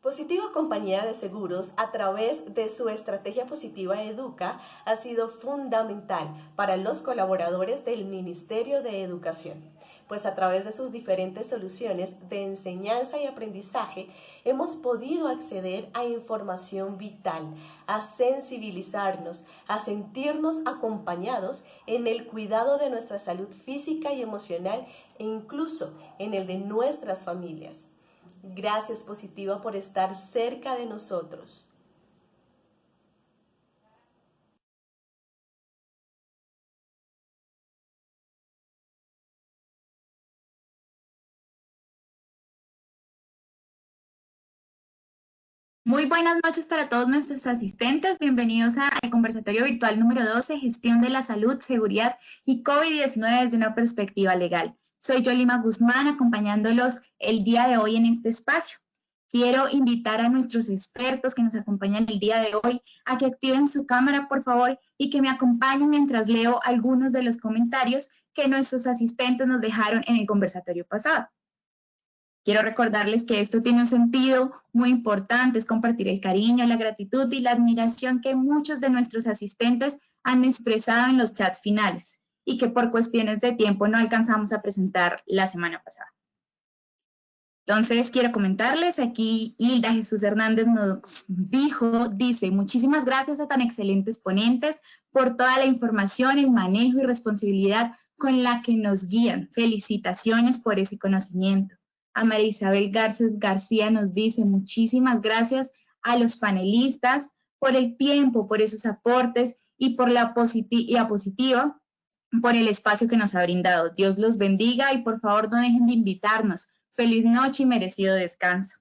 Positiva Compañía de Seguros, a través de su estrategia positiva Educa, ha sido fundamental para los colaboradores del Ministerio de Educación, pues a través de sus diferentes soluciones de enseñanza y aprendizaje hemos podido acceder a información vital, a sensibilizarnos, a sentirnos acompañados en el cuidado de nuestra salud física y emocional e incluso en el de nuestras familias. Gracias, Positiva, por estar cerca de nosotros. Muy buenas noches para todos nuestros asistentes. Bienvenidos al conversatorio virtual número 12, Gestión de la Salud, Seguridad y COVID-19 desde una perspectiva legal. Soy Yolima Guzmán, acompañándolos el día de hoy en este espacio. Quiero invitar a nuestros expertos que nos acompañan el día de hoy a que activen su cámara, por favor, y que me acompañen mientras leo algunos de los comentarios que nuestros asistentes nos dejaron en el conversatorio pasado. Quiero recordarles que esto tiene un sentido muy importante, es compartir el cariño, la gratitud y la admiración que muchos de nuestros asistentes han expresado en los chats finales y que por cuestiones de tiempo no alcanzamos a presentar la semana pasada. Entonces, quiero comentarles, aquí Hilda Jesús Hernández nos dice, muchísimas gracias a tan excelentes ponentes por toda la información, el manejo y responsabilidad con la que nos guían. Felicitaciones por ese conocimiento. A María Isabel Garces García nos dice, muchísimas gracias a los panelistas por el tiempo, por esos aportes y por la positiva, por el espacio que nos ha brindado. Dios los bendiga y por favor no dejen de invitarnos. Feliz noche y merecido descanso.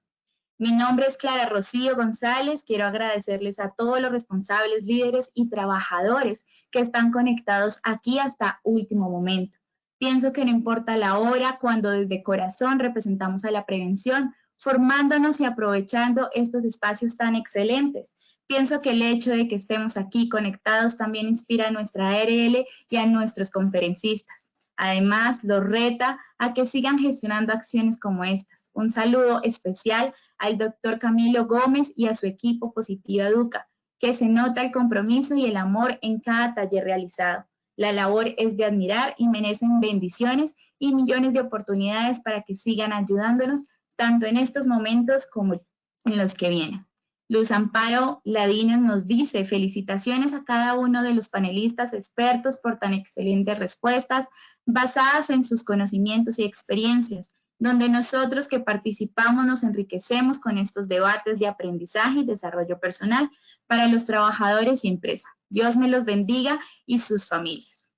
Mi nombre es Clara Rocío González. Quiero agradecerles a todos los responsables, líderes y trabajadores que están conectados aquí hasta último momento. Pienso que no importa la hora, cuando desde corazón representamos a la prevención, formándonos y aprovechando estos espacios tan excelentes. Pienso que el hecho de que estemos aquí conectados también inspira a nuestra ARL y a nuestros conferencistas. Además, los reta a que sigan gestionando acciones como estas. Un saludo especial al doctor Camilo Gómez y a su equipo Positiva Educa, que se nota el compromiso y el amor en cada taller realizado. La labor es de admirar y merecen bendiciones y millones de oportunidades para que sigan ayudándonos tanto en estos momentos como en los que vienen. Luz Amparo Ladines nos dice, felicitaciones a cada uno de los panelistas expertos por tan excelentes respuestas basadas en sus conocimientos y experiencias, donde nosotros que participamos nos enriquecemos con estos debates de aprendizaje y desarrollo personal para los trabajadores y empresas. Dios me los bendiga y sus familias.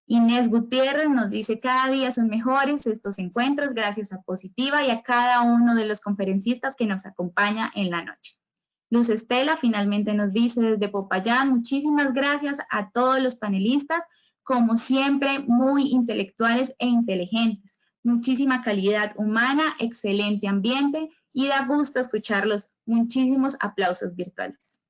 Inés Gutiérrez nos dice, cada día son mejores estos encuentros gracias a Positiva y a cada uno de los conferencistas que nos acompaña en la noche. Luz Estela finalmente nos dice desde Popayán, muchísimas gracias a todos los panelistas, como siempre, muy intelectuales e inteligentes. Muchísima calidad humana, excelente ambiente y da gusto escucharlos. Muchísimos aplausos virtuales.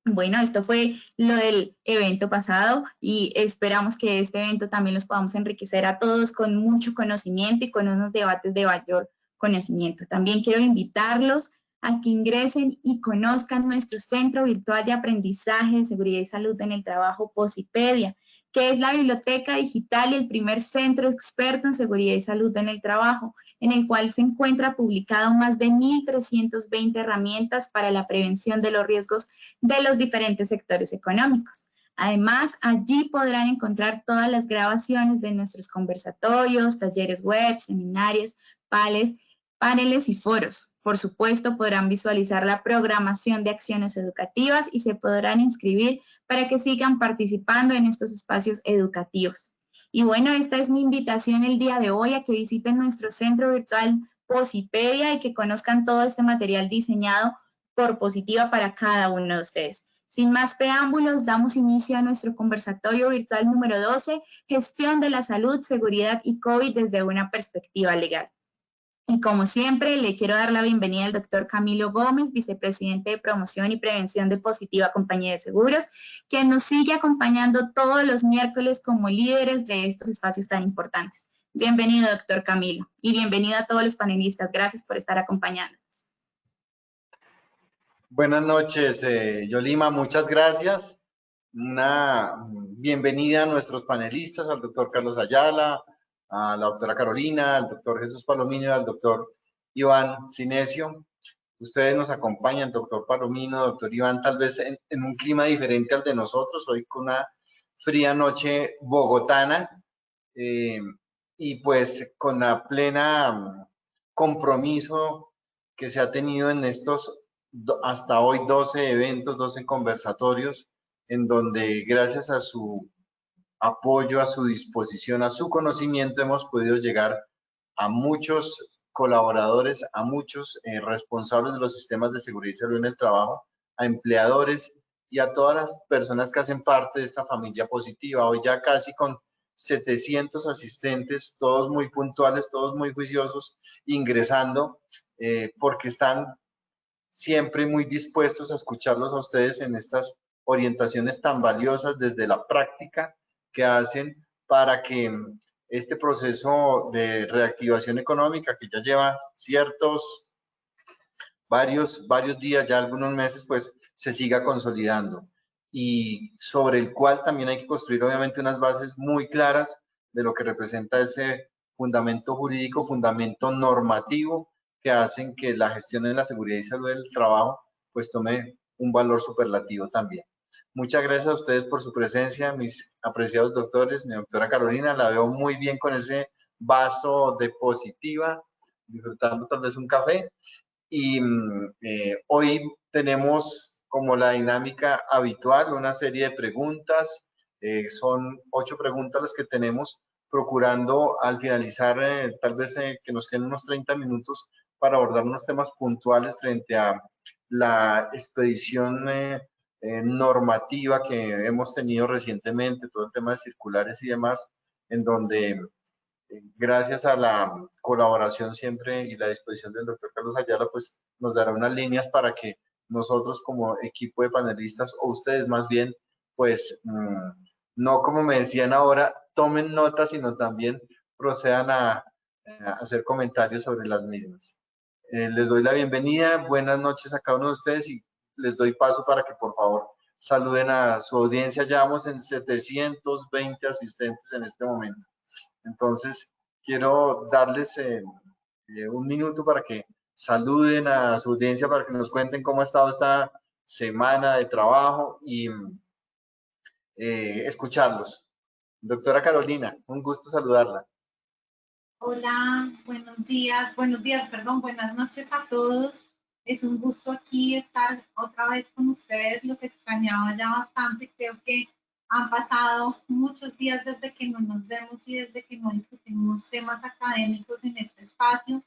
Bueno, esto fue lo del evento pasado y esperamos que este evento también los podamos enriquecer a todos con mucho conocimiento y con unos debates de mayor conocimiento. También quiero invitarlos a que ingresen y conozcan nuestro Centro Virtual de Aprendizaje de Seguridad y Salud en el Trabajo, Posipedia, que es la biblioteca digital y el primer centro experto en seguridad y salud en el trabajo, en el cual se encuentra publicado más de 1.320 herramientas para la prevención de los riesgos de los diferentes sectores económicos. Además, allí podrán encontrar todas las grabaciones de nuestros conversatorios, talleres web, seminarios, paneles y foros. Por supuesto, podrán visualizar la programación de acciones educativas y se podrán inscribir para que sigan participando en estos espacios educativos. Y bueno, esta es mi invitación el día de hoy a que visiten nuestro centro virtual Posipedia y que conozcan todo este material diseñado por Positiva para cada uno de ustedes. Sin más preámbulos, damos inicio a nuestro conversatorio virtual número 12, Gestión de la Salud, Seguridad y COVID desde una perspectiva legal. Y como siempre, le quiero dar la bienvenida al doctor Camilo Gómez, vicepresidente de Promoción y Prevención de Positiva Compañía de Seguros, quien nos sigue acompañando todos los miércoles como líderes de estos espacios tan importantes. Bienvenido, doctor Camilo, y bienvenido a todos los panelistas. Gracias por estar acompañándonos. Buenas noches, Yolima, muchas gracias. Una bienvenida a nuestros panelistas, al doctor Carlos Ayala, a la doctora Carolina, al doctor Jesús Palomino, al doctor Iván Cinesio. Ustedes nos acompañan, doctor Palomino, doctor Iván, tal vez en un clima diferente al de nosotros, hoy con una fría noche bogotana, eh, y pues con la plena compromiso que se ha tenido en estos hasta hoy 12 eventos, 12 conversatorios, en donde gracias a su apoyo, a su disposición, a su conocimiento, hemos podido llegar a muchos colaboradores, a muchos responsables de los sistemas de seguridad y salud en el trabajo, a empleadores y a todas las personas que hacen parte de esta familia positiva. Hoy ya casi con 700 asistentes, todos muy puntuales, todos muy juiciosos, ingresando, porque están siempre muy dispuestos a escucharlos a ustedes en estas orientaciones tan valiosas desde la práctica que hacen para que este proceso de reactivación económica que ya lleva varios días, ya algunos meses, pues se siga consolidando y sobre el cual también hay que construir obviamente unas bases muy claras de lo que representa ese fundamento jurídico, fundamento normativo que hacen que la gestión en la seguridad y salud del trabajo pues tome un valor superlativo también. Muchas gracias a ustedes por su presencia, mis apreciados doctores, mi doctora Carolina, la veo muy bien con ese vaso de positiva, disfrutando tal vez un café. Y hoy tenemos como la dinámica habitual una serie de preguntas. Son 8 preguntas las que tenemos, procurando al finalizar tal vez que nos queden unos 30 minutos para abordar unos temas puntuales frente a la expedición normativa que hemos tenido recientemente, todo el tema de circulares y demás, en donde gracias a la colaboración siempre y la disposición del doctor Carlos Ayala, pues nos dará unas líneas para que nosotros como equipo de panelistas, o ustedes más bien, pues no como me decían ahora, tomen notas, sino también procedan a hacer comentarios sobre las mismas. Les doy la bienvenida, buenas noches a cada uno de ustedes y les doy paso para que por favor saluden a su audiencia. Ya vamos en 720 asistentes en este momento. Entonces, quiero darles un minuto para que saluden a su audiencia, para que nos cuenten cómo ha estado esta semana de trabajo y escucharlos. Doctora Carolina, un gusto saludarla. Hola, perdón, buenas noches a todos. Es un gusto aquí estar otra vez con ustedes. Los extrañaba ya bastante. Creo que han pasado muchos días desde que no nos vemos y desde que no discutimos temas académicos en este espacio.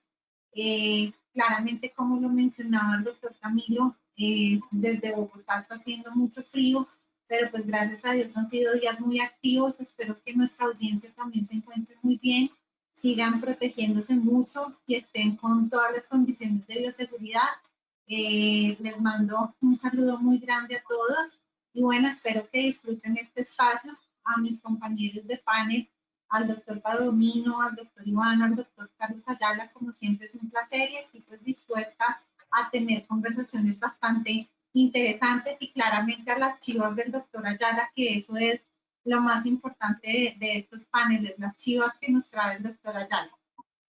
Claramente, como lo mencionaba el doctor Camilo, desde Bogotá está haciendo mucho frío, pero pues gracias a Dios han sido días muy activos. Espero que nuestra audiencia también se encuentre muy bien, sigan protegiéndose mucho y estén con todas las condiciones de bioseguridad. Les mando un saludo muy grande a todos y bueno, espero que disfruten este espacio. A mis compañeros de panel, al doctor Palomino, al doctor Iván, al doctor Carlos Ayala, como siempre es un placer y aquí pues dispuesta a tener conversaciones bastante interesantes y claramente a las chivas del doctor Ayala, que eso es lo más importante de estos paneles, las chivas que nos trae el doctor Ayala.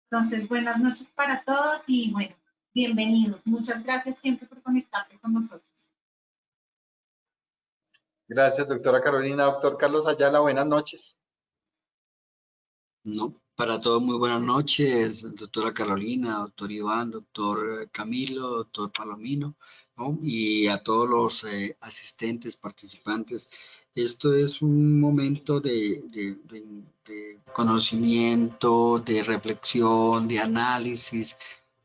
Entonces, buenas noches para todos y bueno, bienvenidos. Muchas gracias siempre por conectarse con nosotros. Gracias, doctora Carolina. Doctor Carlos Ayala, buenas noches. No, para todos muy buenas noches, doctora Carolina, doctor Iván, doctor Camilo, doctor Palomino, ¿no? Y a todos los asistentes, participantes. Esto es un momento de conocimiento, de reflexión, de análisis.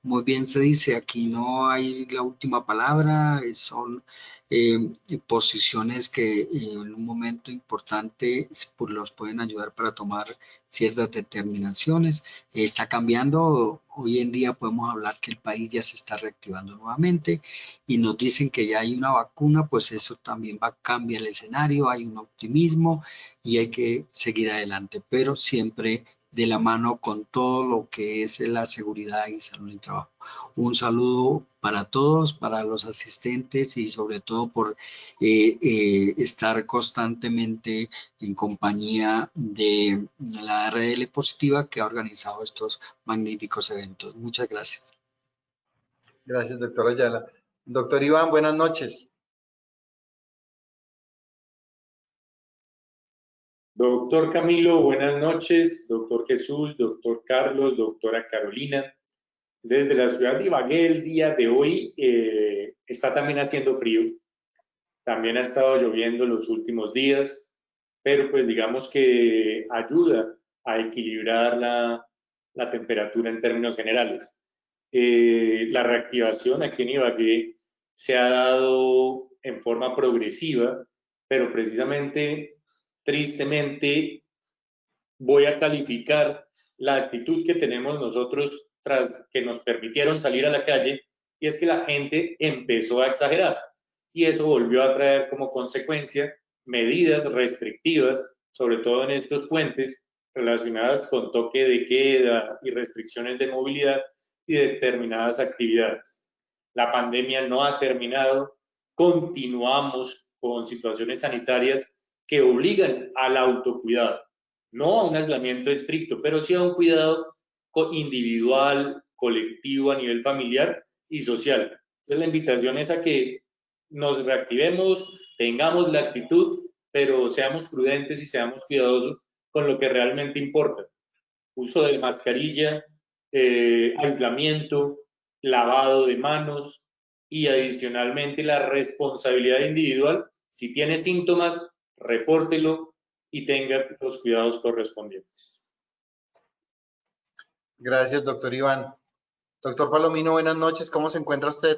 Muy bien se dice, aquí no hay la última palabra, son posiciones que en un momento importante pues, los pueden ayudar para tomar ciertas determinaciones. Está cambiando, hoy en día podemos hablar que el país ya se está reactivando nuevamente y nos dicen que ya hay una vacuna, pues eso también va a cambiar el escenario, hay un optimismo y hay que seguir adelante, pero siempre de la mano con todo lo que es la seguridad y salud en el trabajo. Un saludo para todos, para los asistentes y sobre todo por estar constantemente en compañía de la RL Positiva que ha organizado estos magníficos eventos. Muchas gracias. Gracias, doctor Ayala. Doctor Iván, buenas noches. Doctor Camilo, buenas noches. Doctor Jesús, doctor Carlos, doctora Carolina. Desde la ciudad de Ibagué el día de hoy está también haciendo frío. También ha estado lloviendo los últimos días, pero pues digamos que ayuda a equilibrar la temperatura en términos generales. La reactivación aquí en Ibagué se ha dado en forma progresiva, pero precisamente, tristemente, voy a calificar la actitud que tenemos nosotros tras que nos permitieron salir a la calle, y es que la gente empezó a exagerar, y eso volvió a traer como consecuencia medidas restrictivas, sobre todo en estos puentes relacionadas con toque de queda y restricciones de movilidad y de determinadas actividades. La pandemia no ha terminado, continuamos con situaciones sanitarias que obligan al autocuidado, no a un aislamiento estricto, pero sí a un cuidado individual, colectivo, a nivel familiar y social. Entonces la invitación es a que nos reactivemos, tengamos la actitud, pero seamos prudentes y seamos cuidadosos con lo que realmente importa. Uso de mascarilla, aislamiento, lavado de manos y adicionalmente la responsabilidad individual. Si tiene síntomas, repórtelo y tenga los cuidados correspondientes. Gracias, doctor Iván. Doctor Palomino, buenas noches. ¿Cómo se encuentra usted?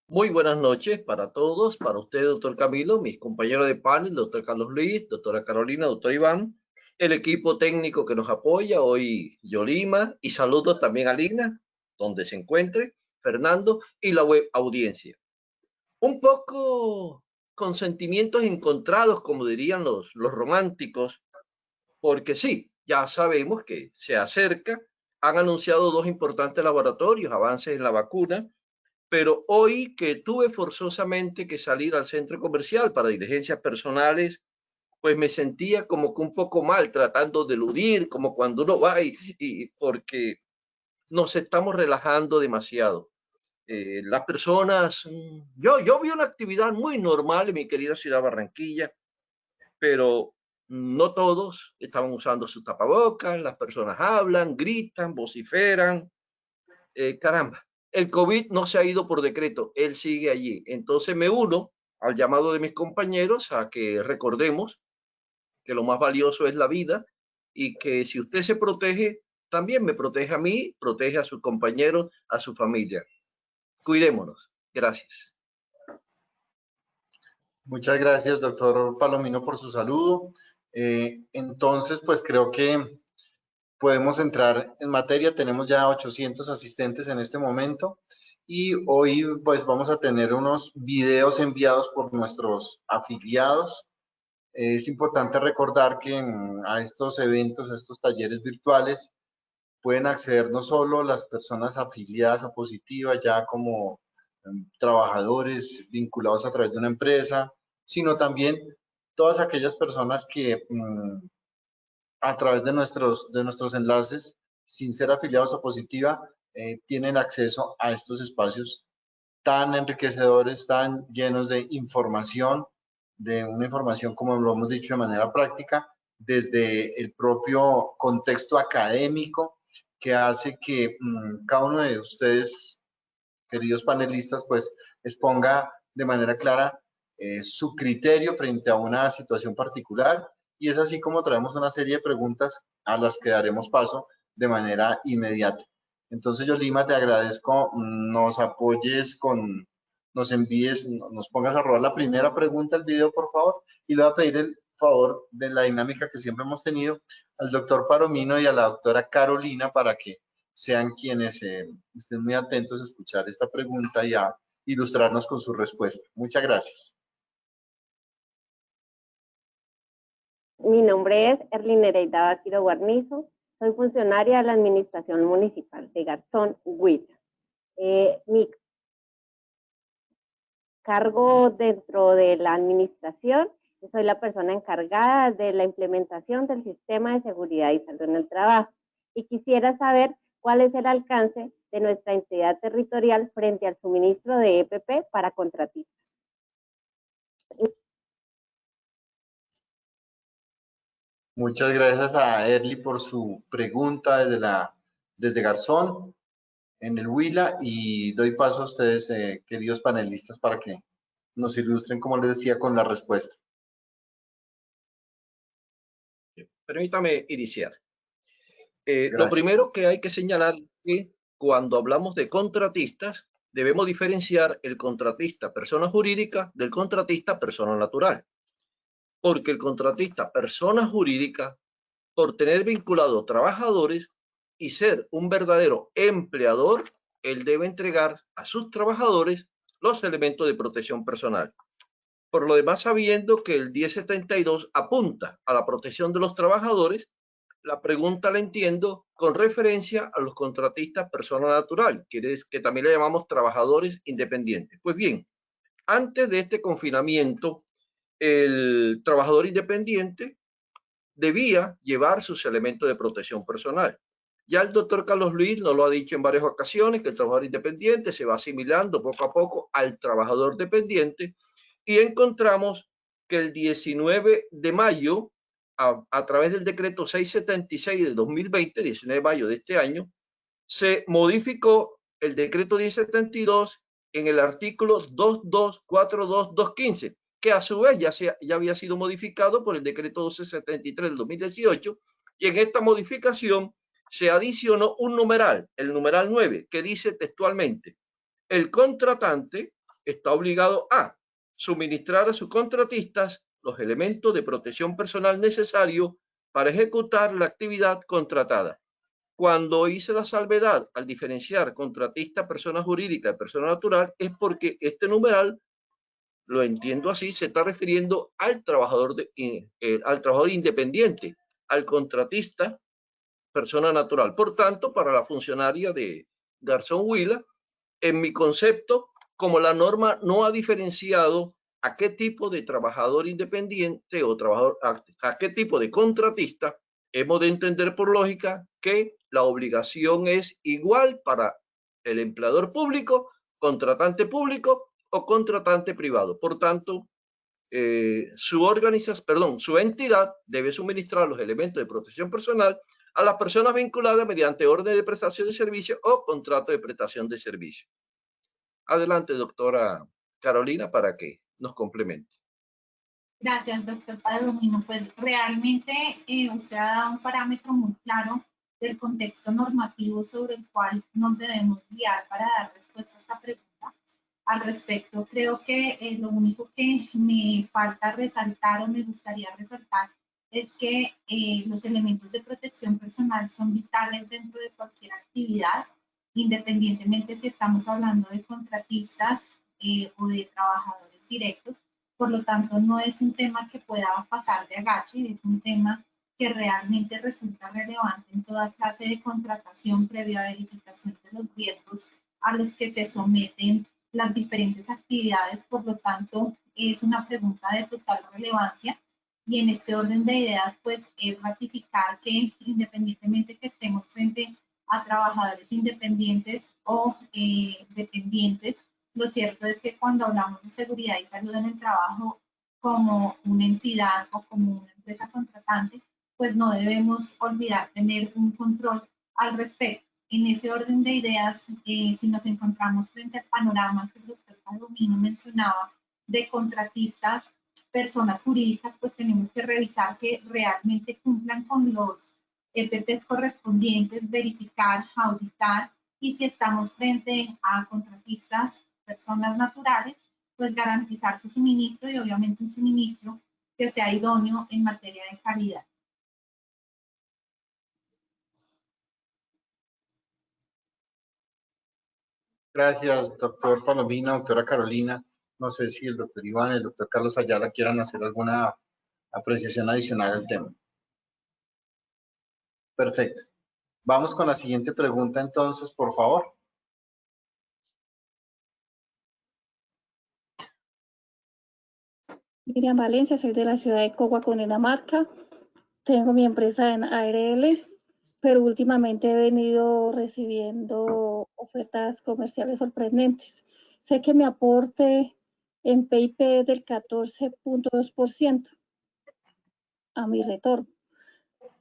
Muy buenas noches para todos, para usted, doctor Camilo, mis compañeros de panel, doctor Carlos Luis, doctora Carolina, doctor Iván, el equipo técnico que nos apoya, hoy Yolima, y saludos también a Lina, donde se encuentre, Fernando, y la web audiencia. Un poco con sentimientos encontrados, como dirían los románticos, porque sí, ya sabemos que se acerca, han anunciado 2 importantes laboratorios, avances en la vacuna, pero hoy que tuve forzosamente que salir al centro comercial para diligencias personales, pues me sentía como que un poco mal, tratando de eludir, como cuando uno va y porque nos estamos relajando demasiado. Las personas, yo vi una actividad muy normal en mi querida ciudad Barranquilla, pero no todos estaban usando sus tapabocas, las personas hablan, gritan, vociferan, caramba. El COVID no se ha ido por decreto, él sigue allí. Entonces me uno al llamado de mis compañeros a que recordemos que lo más valioso es la vida y que si usted se protege, también me protege a mí, protege a sus compañeros, a su familia. Cuidémonos. Gracias. Muchas gracias, doctor Palomino, por su saludo. Entonces, pues creo que podemos entrar en materia. Tenemos ya 800 asistentes en este momento y hoy pues vamos a tener unos videos enviados por nuestros afiliados. Es importante recordar que a estos eventos, a estos talleres virtuales, pueden acceder no solo las personas afiliadas a Positiva, ya como trabajadores vinculados a través de una empresa, sino también todas aquellas personas que a través de nuestros enlaces, sin ser afiliados a Positiva, tienen acceso a estos espacios tan enriquecedores, tan llenos de información, de una información, como lo hemos dicho, de manera práctica, desde el propio contexto académico, que hace que cada uno de ustedes, queridos panelistas, pues exponga de manera clara su criterio frente a una situación particular, y es así como traemos una serie de preguntas a las que daremos paso de manera inmediata. Entonces, Yolima, te agradezco, nos apoyes nos envíes, nos pongas a robar la primera pregunta del video, por favor, y le voy a pedir el favor de la dinámica que siempre hemos tenido al doctor Palomino y a la doctora Carolina para que sean quienes estén muy atentos a escuchar esta pregunta y a ilustrarnos con su respuesta. Muchas gracias. Mi nombre es Erlinereida Báquiro Guarnizo, soy funcionaria de la Administración Municipal de Garzón, Huila. Mi cargo dentro de la administración, soy la persona encargada de la implementación del sistema de seguridad y salud en el trabajo. Y quisiera saber cuál es el alcance de nuestra entidad territorial frente al suministro de EPP para contratistas. Muchas gracias a Erly por su pregunta desde Garzón, en el Huila, y doy paso a ustedes, queridos panelistas, para que nos ilustren, como les decía, con la respuesta. Permítame iniciar. Lo primero que hay que señalar es que cuando hablamos de contratistas, debemos diferenciar el contratista persona jurídica del contratista persona natural. Porque el contratista persona jurídica, por tener vinculado trabajadores y ser un verdadero empleador, él debe entregar a sus trabajadores los elementos de protección personal. Por lo demás, sabiendo que el 1072 apunta a la protección de los trabajadores, la pregunta la entiendo con referencia a los contratistas persona natural, que también le llamamos trabajadores independientes. Pues bien, antes de este confinamiento, el trabajador independiente debía llevar sus elementos de protección personal. Ya el doctor Carlos Luis nos lo ha dicho en varias ocasiones, que el trabajador independiente se va asimilando poco a poco al trabajador dependiente, y encontramos que el 19 de mayo, a través del decreto 676 del 2020, 19 de mayo de este año, se modificó el decreto 1072 en el artículo 2242215, que a su vez ya había sido modificado por el decreto 1273 del 2018, y en esta modificación se adicionó un numeral, el numeral 9, que dice textualmente: el contratante está obligado a suministrar a sus contratistas los elementos de protección personal necesarios para ejecutar la actividad contratada. Cuando hice la salvedad al diferenciar contratista persona jurídica de persona natural, es porque este numeral, lo entiendo así, se está refiriendo al trabajador independiente, al contratista persona natural. Por tanto, para la funcionaria de Garzón Huila, en mi concepto, como la norma no ha diferenciado a qué tipo de trabajador independiente o a qué tipo de contratista, hemos de entender por lógica que la obligación es igual para el empleador público, contratante público o contratante privado. Por tanto, su entidad debe suministrar los elementos de protección personal a las personas vinculadas mediante orden de prestación de servicio o contrato de prestación de servicio. Adelante, doctora Carolina, para que nos complemente. Gracias, doctor Palomino. Pues realmente usted ha dado un parámetro muy claro del contexto normativo sobre el cual nos debemos guiar para dar respuesta a esta pregunta. Al respecto, creo que lo único que me falta resaltar o me gustaría resaltar es que los elementos de protección personal son vitales dentro de cualquier actividad, independientemente si estamos hablando de contratistas o de trabajadores directos. Por lo tanto, no es un tema que pueda pasar de agache, es un tema que realmente resulta relevante en toda clase de contratación previa verificación de los riesgos a los que se someten las diferentes actividades. Por lo tanto, es una pregunta de total relevancia, y en este orden de ideas, pues es ratificar que independientemente que estemos frente a trabajadores independientes o dependientes, lo cierto es que cuando hablamos de seguridad y salud en el trabajo como una entidad o como una empresa contratante, pues no debemos olvidar tener un control al respecto. En ese orden de ideas, si nos encontramos frente al panorama que el doctor Palomino mencionaba de contratistas, personas jurídicas, pues tenemos que revisar que realmente cumplan con los EPPs correspondientes, verificar, auditar, y si estamos frente a contratistas, personas naturales, pues garantizar su suministro, y obviamente un suministro que sea idóneo en materia de calidad. Gracias, doctor Palomino, doctora Carolina. No sé si el doctor Iván, el doctor Carlos Ayala quieran hacer alguna apreciación adicional al tema. Perfecto. Vamos con la siguiente pregunta entonces, por favor. Miriam Valencia, soy de la ciudad de Cogua, Cundinamarca. Tengo mi empresa en ARL, pero últimamente he venido recibiendo ofertas comerciales sorprendentes. Sé que mi aporte en PIP es del 14.2% a mi retorno,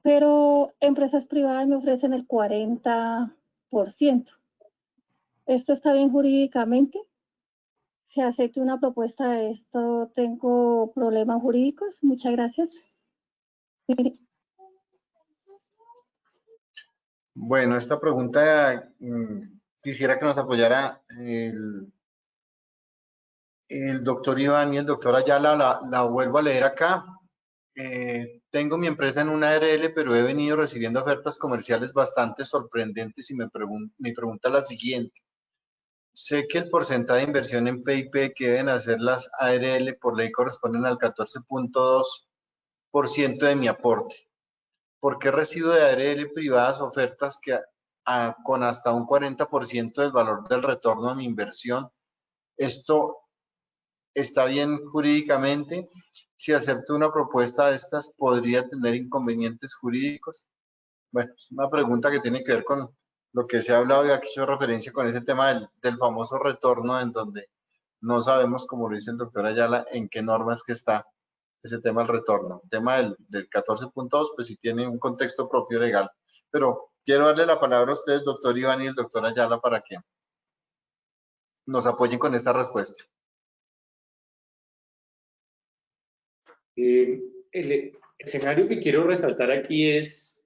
pero empresas privadas me ofrecen el 40%. ¿Esto está bien jurídicamente? Si acepto una propuesta de esto, ¿tengo problemas jurídicos? Muchas gracias. Bueno, esta pregunta quisiera que nos apoyara el doctor Iván y el doctor Ayala. La vuelvo a leer acá. Tengo mi empresa en una ARL, pero he venido recibiendo ofertas comerciales bastante sorprendentes y mi pregunta es la siguiente. Sé que el porcentaje de inversión en PIP que deben hacer las ARL por ley corresponden al 14.2% de mi aporte. ¿Por qué recibo de ARL privadas ofertas que con hasta un 40% del valor del retorno de mi inversión? ¿Esto está bien jurídicamente? Si acepto una propuesta de estas, ¿podría tener inconvenientes jurídicos? Bueno, es una pregunta que tiene que ver con lo que se ha hablado y aquí he hecho referencia con ese tema del famoso retorno, en donde no sabemos, como lo dice el doctor Ayala, en qué normas que está ese tema del retorno. El tema del 14.2, pues sí tiene un contexto propio legal. Pero quiero darle la palabra a ustedes, doctor Iván y el doctor Ayala, para que nos apoyen con esta respuesta. El escenario que quiero resaltar aquí es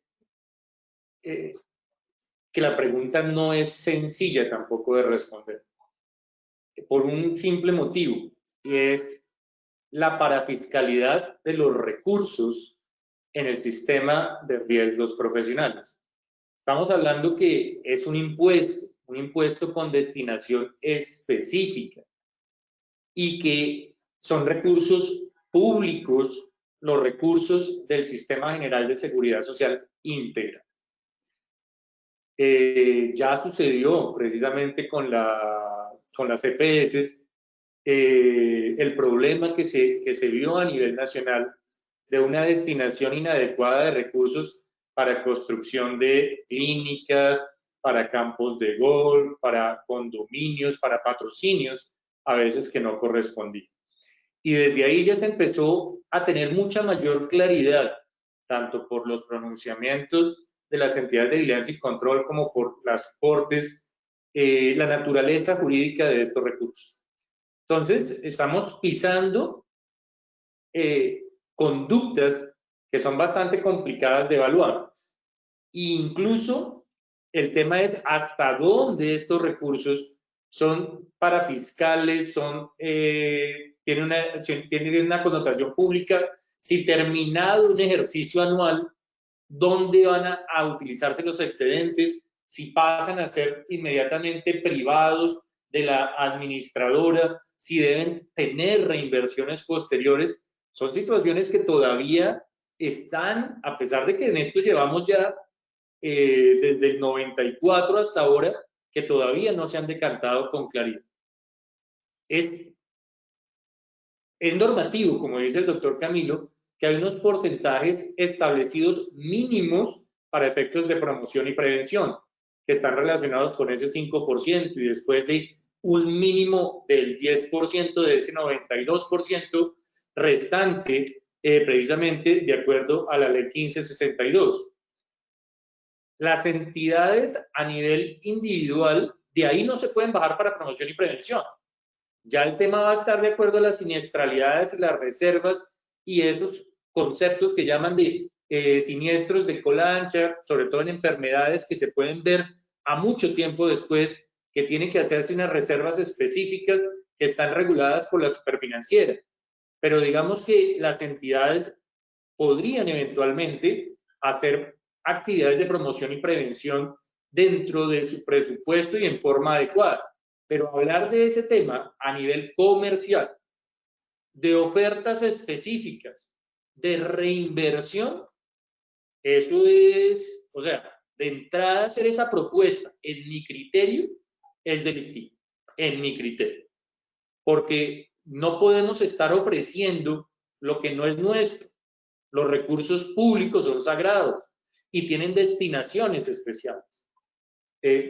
que la pregunta no es sencilla tampoco de responder, por un simple motivo, y es la parafiscalidad de los recursos en el sistema de riesgos profesionales. Estamos hablando que es un impuesto con destinación específica y que son recursos públicos, los recursos del Sistema General de Seguridad Social íntegra. Ya sucedió precisamente con las EPS el problema que se vio a nivel nacional de una destinación inadecuada de recursos para construcción de clínicas, para campos de golf, para condominios, para patrocinios, a veces que no correspondían. Y desde ahí ya se empezó a tener mucha mayor claridad, tanto por los pronunciamientos de las entidades de vigilancia y control como por las cortes, la naturaleza jurídica de estos recursos. Entonces, estamos pisando conductas que son bastante complicadas de evaluar. E incluso el tema es hasta dónde estos recursos son parafiscales, tienen una connotación pública. Si terminado un ejercicio anual, ¿dónde van a utilizarse los excedentes? Si pasan a ser inmediatamente privados de la administradora, si deben tener reinversiones posteriores. Son situaciones que todavía están, a pesar de que en esto llevamos ya desde el 94 hasta ahora, que todavía no se han decantado con claridad. Es normativo, como dice el doctor Camilo, que hay unos porcentajes establecidos mínimos para efectos de promoción y prevención, que están relacionados con ese 5%, y después de un mínimo del 10% de ese 92% restante, precisamente de acuerdo a la ley 1562. Las entidades a nivel individual, de ahí no se pueden bajar para promoción y prevención. Ya el tema va a estar de acuerdo a las siniestralidades, las reservas y esos conceptos que llaman de siniestros de colancha, sobre todo en enfermedades que se pueden ver a mucho tiempo después, que tienen que hacerse unas reservas específicas que están reguladas por la superfinanciera. Pero digamos que las entidades podrían eventualmente hacer actividades de promoción y prevención dentro de su presupuesto y en forma adecuada. Pero hablar de ese tema a nivel comercial, de ofertas específicas de reinversión, eso es, o sea, de entrada hacer esa propuesta, en mi criterio, es delictivo, en mi criterio. Porque no podemos estar ofreciendo lo que no es nuestro. Los recursos públicos son sagrados y tienen destinaciones especiales.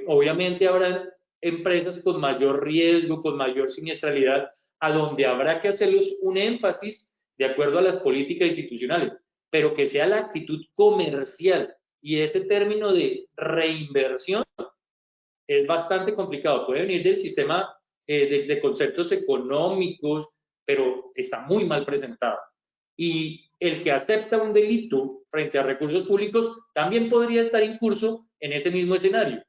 Obviamente habrá empresas con mayor riesgo, con mayor siniestralidad, a donde habrá que hacerles un énfasis de acuerdo a las políticas institucionales, pero que sea la actitud comercial. Y ese término de reinversión es bastante complicado. Puede venir del sistema de conceptos económicos, pero está muy mal presentado. Y el que acepta un delito frente a recursos públicos también podría estar incurso en ese mismo escenario.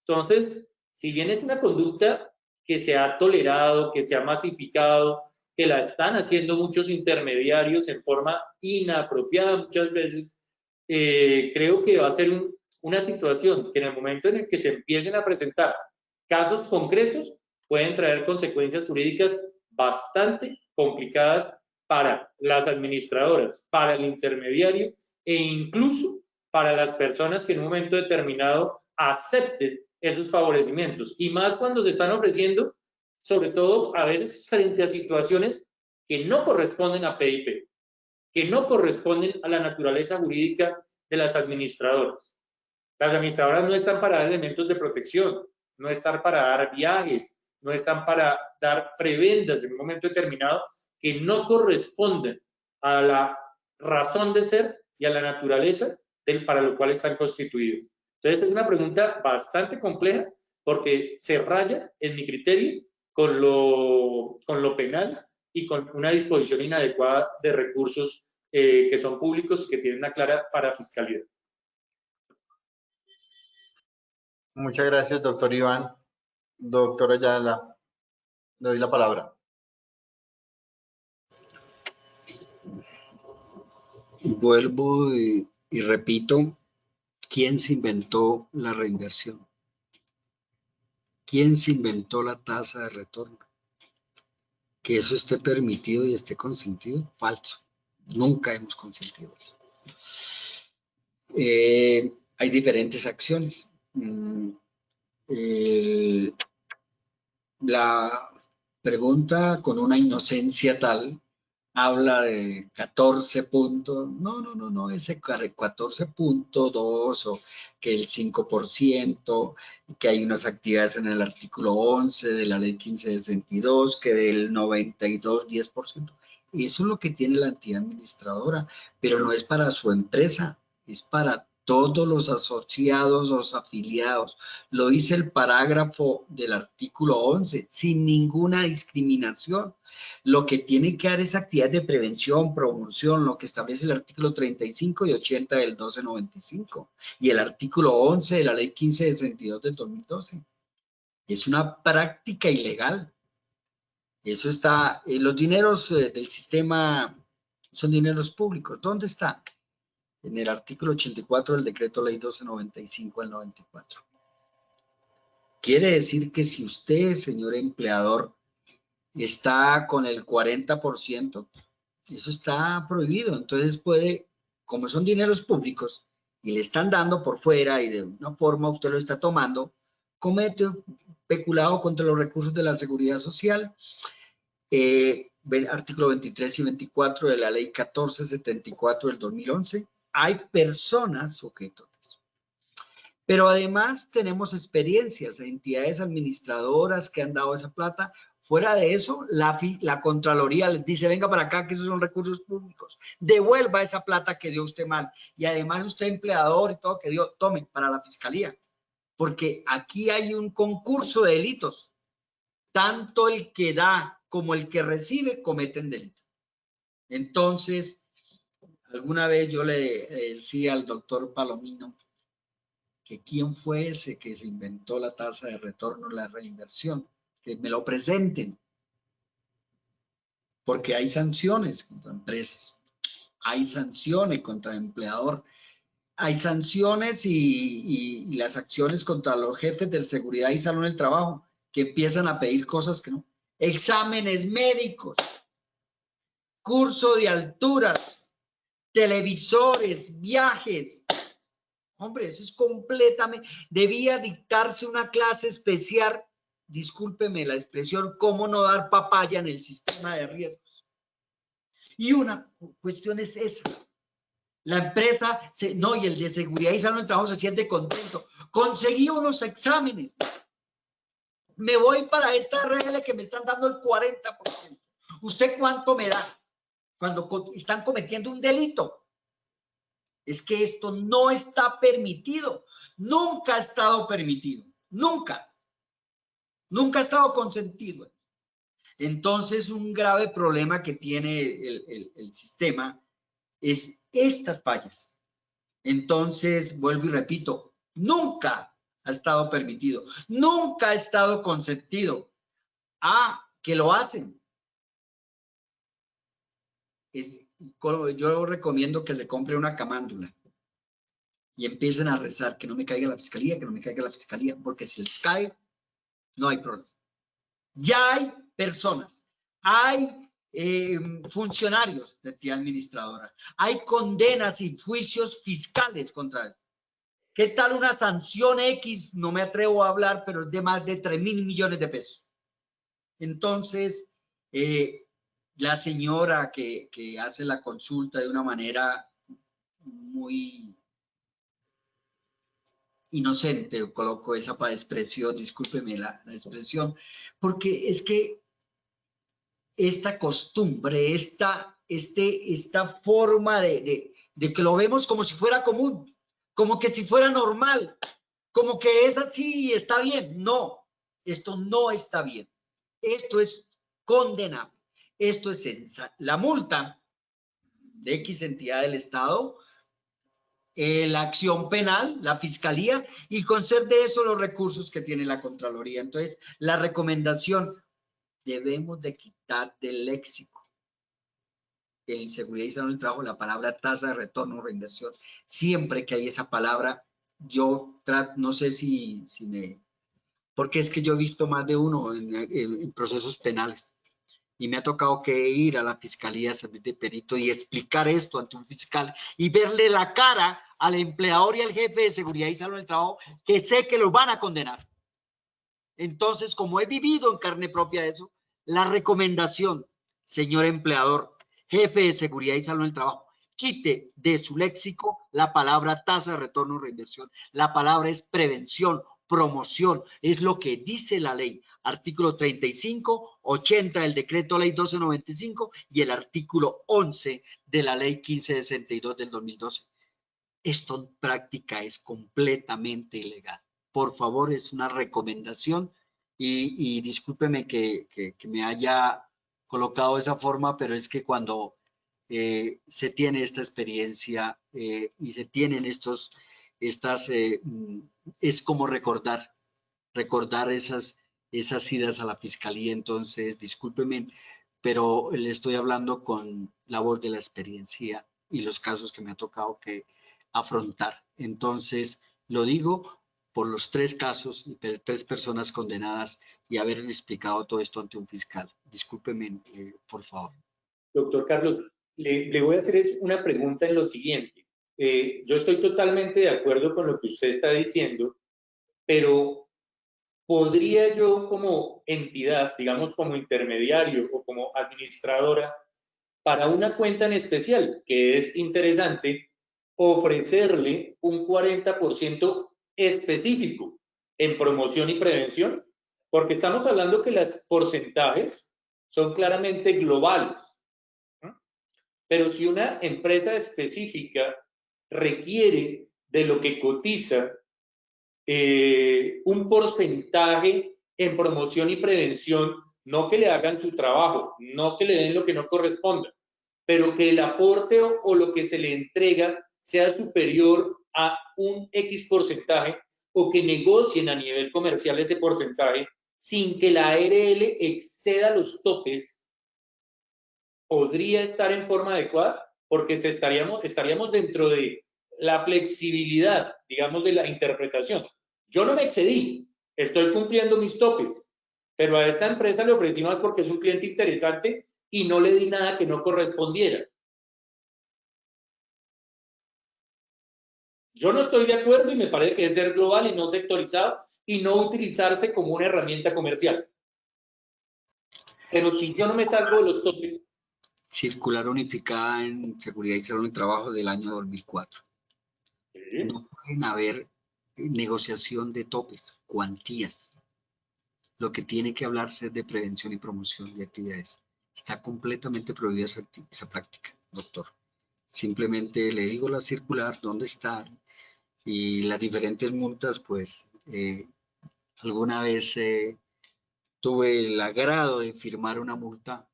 Entonces, si bien es una conducta que se ha tolerado, que se ha masificado, que la están haciendo muchos intermediarios en forma inapropiada muchas veces, creo que va a ser una situación que en el momento en el que se empiecen a presentar casos concretos pueden traer consecuencias jurídicas bastante complicadas para las administradoras, para el intermediario e incluso para las personas que en un momento determinado acepten esos favorecimientos. Y más cuando se están ofreciendo, sobre todo a veces frente a situaciones que no corresponden a PIP, que no corresponden a la naturaleza jurídica de las administradoras. Las administradoras no están para dar elementos de protección, no están para dar viajes, no están para dar prebendas en un momento determinado que no corresponden a la razón de ser y a la naturaleza para lo cual están constituidos. Entonces es una pregunta bastante compleja porque se raya, en mi criterio, con lo penal y con una disposición inadecuada de recursos que son públicos y que tienen una clara parafiscalidad. Muchas gracias, doctor Iván. Doctora Ayala, le doy la palabra. Vuelvo y repito, ¿quién se inventó la reinversión? ¿Quién se inventó la tasa de retorno? Que eso esté permitido y esté consentido, falso. Nunca hemos consentido eso. Hay diferentes acciones. La pregunta con una inocencia tal habla de 14 puntos, no, ese 14.2 o que el 5%, que hay unas actividades en el artículo 11 de la ley 1562, que del 92, 10%. Eso es lo que tiene la entidad administradora, pero no es para su empresa, es para todos los asociados, los afiliados. Lo dice el parágrafo del artículo 11, sin ninguna discriminación. Lo que tiene que dar es actividad de prevención, promoción, lo que establece el artículo 35 y 80 del 1295 y el artículo 11 de la ley 1562 del 2012. Es una práctica ilegal. Eso está, los dineros del sistema son dineros públicos. ¿Dónde está? En el artículo 84 del decreto ley 1295 del 94. Quiere decir que si usted, señor empleador, está con el 40%, eso está prohibido. Entonces puede, como son dineros públicos y le están dando por fuera y de una forma usted lo está tomando, comete peculado contra los recursos de la seguridad social. Artículo 23 y 24 de la ley 1474 del 2011. Hay personas sujetas a eso. Pero además tenemos experiencias, entidades administradoras que han dado esa plata. Fuera de eso, la Contraloría les dice, venga para acá que esos son recursos públicos. Devuelva esa plata que dio usted mal. Y además usted empleador y todo que dio, tome para la fiscalía. Porque aquí hay un concurso de delitos. Tanto el que da como el que recibe cometen delitos. Entonces, alguna vez yo le decía al doctor Palomino que quién fue ese que se inventó la tasa de retorno, la reinversión, que me lo presenten, porque hay sanciones contra empresas, hay sanciones contra el empleador, hay sanciones y las acciones contra los jefes de seguridad y salud en el trabajo, que empiezan a pedir cosas que no, exámenes médicos, curso de alturas, televisores, viajes. Hombre, eso es completamente... Debía dictarse una clase especial, discúlpeme la expresión, cómo no dar papaya en el sistema de riesgos. Y una cuestión es esa. La empresa, no, y el de seguridad y salud en el trabajo se siente contento. Conseguí unos exámenes. Me voy para esta RL que me están dando el 40%. ¿Usted cuánto me da cuando están cometiendo un delito? Es que esto no está permitido. Nunca ha estado permitido. Nunca. Nunca ha estado consentido. Entonces, un grave problema que tiene el sistema es estas fallas. Entonces, vuelvo y repito, nunca ha estado permitido, nunca ha estado consentido. Que lo hacen. Yo recomiendo que se compre una camándula y empiecen a rezar que no me caiga la fiscalía, que no me caiga la fiscalía, porque si les cae, no hay problema. Ya hay personas, hay funcionarios de entidad administradora, hay condenas y juicios fiscales contra él. ¿Qué tal una sanción X? No me atrevo a hablar, pero es de más de 3.000 millones de pesos. Entonces, la señora que hace la consulta de una manera muy inocente, coloco esa expresión, discúlpeme la expresión, porque es que esta costumbre, esta forma de que lo vemos como si fuera común, como que si fuera normal, como que es así y está bien. No, esto no está bien. Esto es condenable. Esto es la multa de X entidad del Estado, la acción penal, la fiscalía, y con ser de eso los recursos que tiene la Contraloría. Entonces, la recomendación, debemos de quitar del léxico en seguridad y salud del trabajo la palabra tasa de retorno o reinversión. Siempre que hay esa palabra, yo no sé si me... Porque es que yo he visto más de uno en procesos penales y me ha tocado que ir a la fiscalía a servir de perito y explicar esto ante un fiscal y verle la cara al empleador y al jefe de seguridad y salud del trabajo, que sé que los van a condenar. Entonces, como he vivido en carne propia eso, la recomendación, señor empleador, jefe de seguridad y salud del trabajo, quite de su léxico la palabra tasa de retorno o reinversión. La palabra es prevención, promoción, es lo que dice la ley. Artículo 35, 80 del decreto ley 1295 y el artículo 11 de la ley 1562 del 2012. Esto en práctica es completamente ilegal. Por favor, es una recomendación y discúlpeme que me haya colocado de esa forma, pero es que cuando se tiene esta experiencia y se tienen es como recordar esas idas a la fiscalía. Entonces, discúlpeme, pero le estoy hablando con la voz de la experiencia y los casos que me ha tocado que afrontar. Entonces, lo digo por los 3 casos y 3 personas condenadas y haber explicado todo esto ante un fiscal. Discúlpeme, por favor. Doctor Carlos, le voy a hacer una pregunta en lo siguiente. Yo estoy totalmente de acuerdo con lo que usted está diciendo, pero ¿podría yo como entidad, digamos como intermediario o como administradora, para una cuenta en especial, que es interesante, ofrecerle un 40% específico en promoción y prevención? Porque estamos hablando que los porcentajes son claramente globales, ¿no? Pero si una empresa específica requiere de lo que cotiza un porcentaje en promoción y prevención, no que le hagan su trabajo, no que le den lo que no corresponda, pero que el aporte o lo que se le entrega sea superior a un X porcentaje, o que negocien a nivel comercial ese porcentaje sin que la ARL exceda los topes, podría estar en forma adecuada, porque estaríamos dentro de la flexibilidad, digamos, de la interpretación. Yo no me excedí, estoy cumpliendo mis topes, pero a esta empresa le ofrecí más porque es un cliente interesante y no le di nada que no correspondiera. Yo no estoy de acuerdo y me parece que es ser global y no sectorizado y no utilizarse como una herramienta comercial. Pero si yo no me salgo de los topes. Circular unificada en seguridad y salud en el trabajo del año 2004. ¿Sí? No pueden haber negociación de topes, cuantías. Lo que tiene que hablarse es de prevención y promoción de actividades. Está completamente prohibida esa práctica, doctor. Simplemente le digo la circular, dónde está, y las diferentes multas, pues alguna vez tuve el agrado de firmar una multa,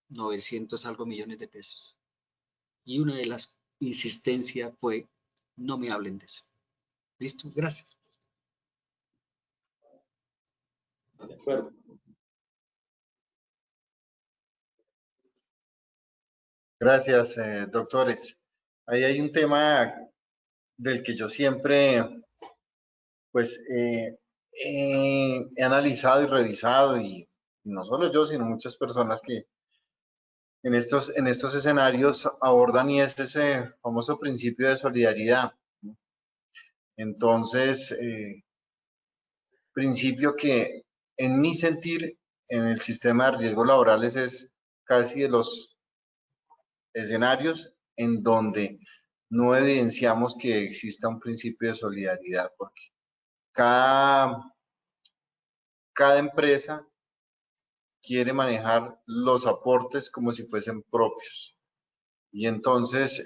900 algo millones de pesos. Y una de las insistencias fue, no me hablen de eso. ¿Listo? Gracias. De acuerdo. Gracias, doctores. Ahí hay un tema del que yo siempre, pues, he analizado y revisado, y no solo yo, sino muchas personas que en estos escenarios abordan, y es ese famoso principio de solidaridad. Entonces, principio que en mi sentir en el sistema de riesgos laborales es casi de los escenarios en donde no evidenciamos que exista un principio de solidaridad, porque cada empresa quiere manejar los aportes como si fuesen propios, y entonces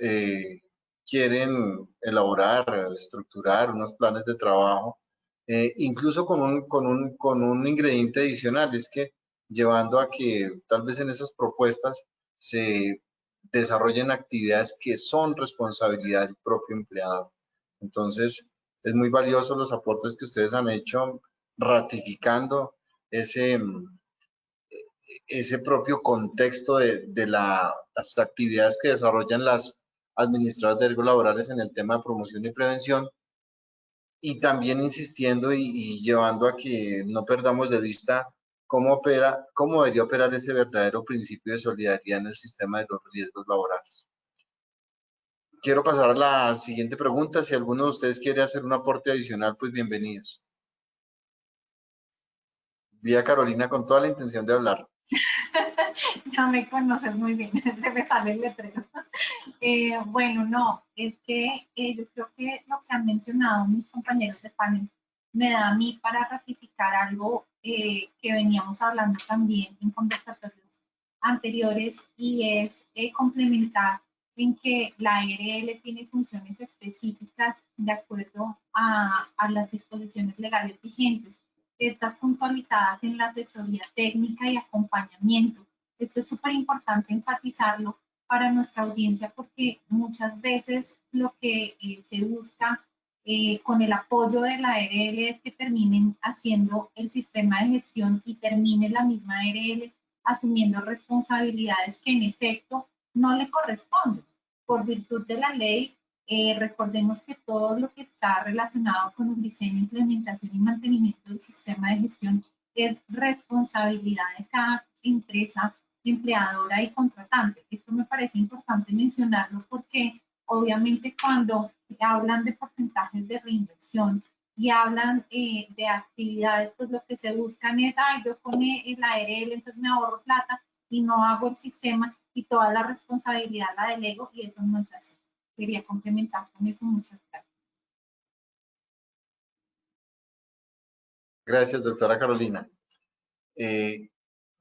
quieren elaborar, estructurar unos planes de trabajo, incluso con un ingrediente adicional, es que llevando a que tal vez en esas propuestas se desarrollen actividades que son responsabilidad del propio empleado. Entonces, es muy valioso los aportes que ustedes han hecho ratificando ese propio contexto de las actividades que desarrollan las administradoras de riesgos laborales en el tema de promoción y prevención, y también insistiendo y llevando a que no perdamos de vista cómo debería operar ese verdadero principio de solidaridad en el sistema de los riesgos laborales. Quiero pasar a la siguiente pregunta. Si alguno de ustedes quiere hacer un aporte adicional, pues bienvenidos. Vi a Carolina con toda la intención de hablar. Ya me conoces muy bien, se me sale el letrero. Bueno, no, es que yo creo que lo que han mencionado mis compañeros de panel me da a mí para ratificar algo que veníamos hablando también en conversatorios anteriores, y es complementar en que la ARL tiene funciones específicas de acuerdo a las disposiciones legales vigentes, estas puntualizadas en la asesoría técnica y acompañamiento. Esto es súper importante enfatizarlo para nuestra audiencia, porque muchas veces lo que se busca con el apoyo de la ARL es que terminen haciendo el sistema de gestión y termine la misma ARL asumiendo responsabilidades que en efecto no le corresponden. Por virtud de la ley, recordemos que todo lo que está relacionado con el diseño, implementación y mantenimiento del sistema de gestión es responsabilidad de cada empresa empleadora y contratante. Esto me parece importante mencionarlo porque obviamente cuando hablan de porcentajes de reinversión y hablan de actividades, pues lo que se buscan es, yo con la ARL, entonces me ahorro plata y no hago el sistema y toda la responsabilidad la delego, y eso no es así. Quería complementar con eso. Muchas gracias. Gracias, doctora Carolina.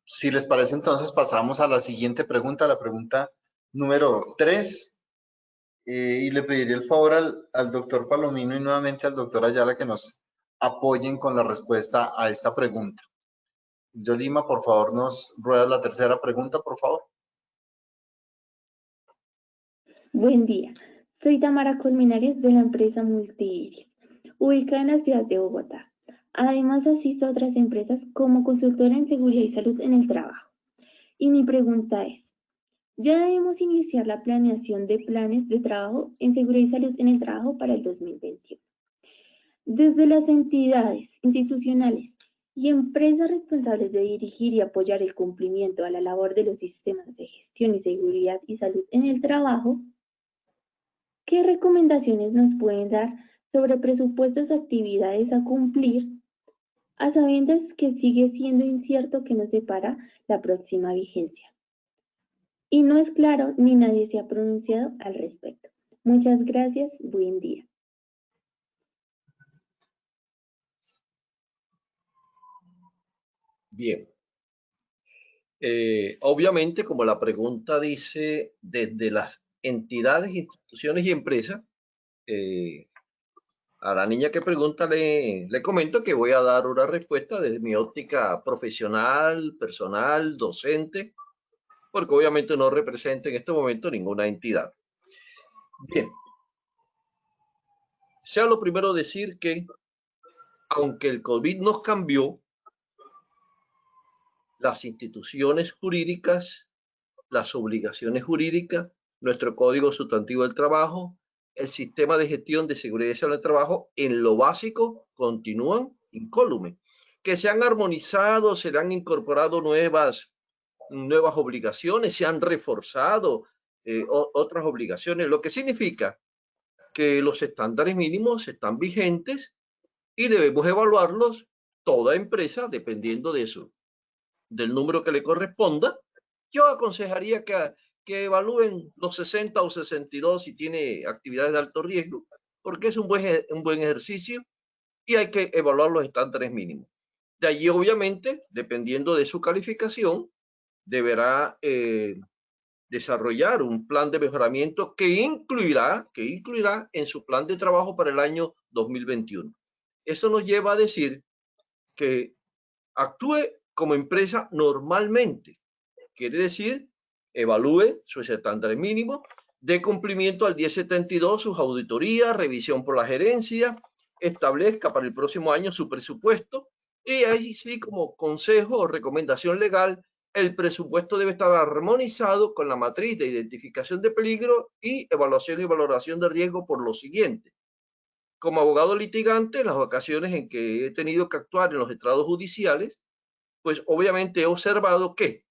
Si les parece, entonces pasamos a la siguiente pregunta, la pregunta número 3. Y le pediría el favor al doctor Palomino y nuevamente al doctor Ayala que nos apoyen con la respuesta a esta pregunta. Yolima, por favor, nos rueda la tercera pregunta, por favor. Buen día, soy Tamara Colmenares de la empresa Multiiris, ubicada en la ciudad de Bogotá. Además, asisto a otras empresas como consultora en seguridad y salud en el trabajo. Y mi pregunta es, ¿ya debemos iniciar la planeación de planes de trabajo en seguridad y salud en el trabajo para el 2021? Desde las entidades institucionales y empresas responsables de dirigir y apoyar el cumplimiento a la labor de los sistemas de gestión y seguridad y salud en el trabajo, ¿Qué recomendaciones nos pueden dar sobre presupuestos de actividades a cumplir, a sabiendas que sigue siendo incierto que nos depara la próxima vigencia? Y no es claro ni nadie se ha pronunciado al respecto. Muchas gracias, buen día. Bien. Obviamente, como la pregunta dice, desde las entidades, instituciones y empresas, a la niña que pregunta le comento que voy a dar una respuesta desde mi óptica profesional, personal, docente, porque obviamente no representa en este momento ninguna entidad. Bien. Sea lo primero decir que, aunque el COVID nos cambió, las instituciones jurídicas, las obligaciones jurídicas, nuestro Código Sustantivo del Trabajo, el sistema de gestión de seguridad y salud del trabajo, en lo básico, continúan incólumes. Que se han armonizado, se le han incorporado nuevas obligaciones, se han reforzado otras obligaciones, lo que significa que los estándares mínimos están vigentes y debemos evaluarlos toda empresa dependiendo de eso, del número que le corresponda. Yo aconsejaría que evalúen los 60 o 62 si tiene actividades de alto riesgo, porque es un buen ejercicio y hay que evaluar los estándares mínimos. De allí, obviamente, dependiendo de su calificación, deberá desarrollar un plan de mejoramiento que incluirá en su plan de trabajo para el año 2021. Eso nos lleva a decir que actúe como empresa normalmente. Quiere decir, evalúe sus estándares mínimos, dé cumplimiento al 1072, sus auditorías, revisión por la gerencia, establezca para el próximo año su presupuesto y ahí sí, como consejo o recomendación legal, el presupuesto debe estar armonizado con la matriz de identificación de peligro y evaluación y valoración de riesgo por lo siguiente. Como abogado litigante, en las ocasiones en que he tenido que actuar en los estrados judiciales, pues obviamente he observado que,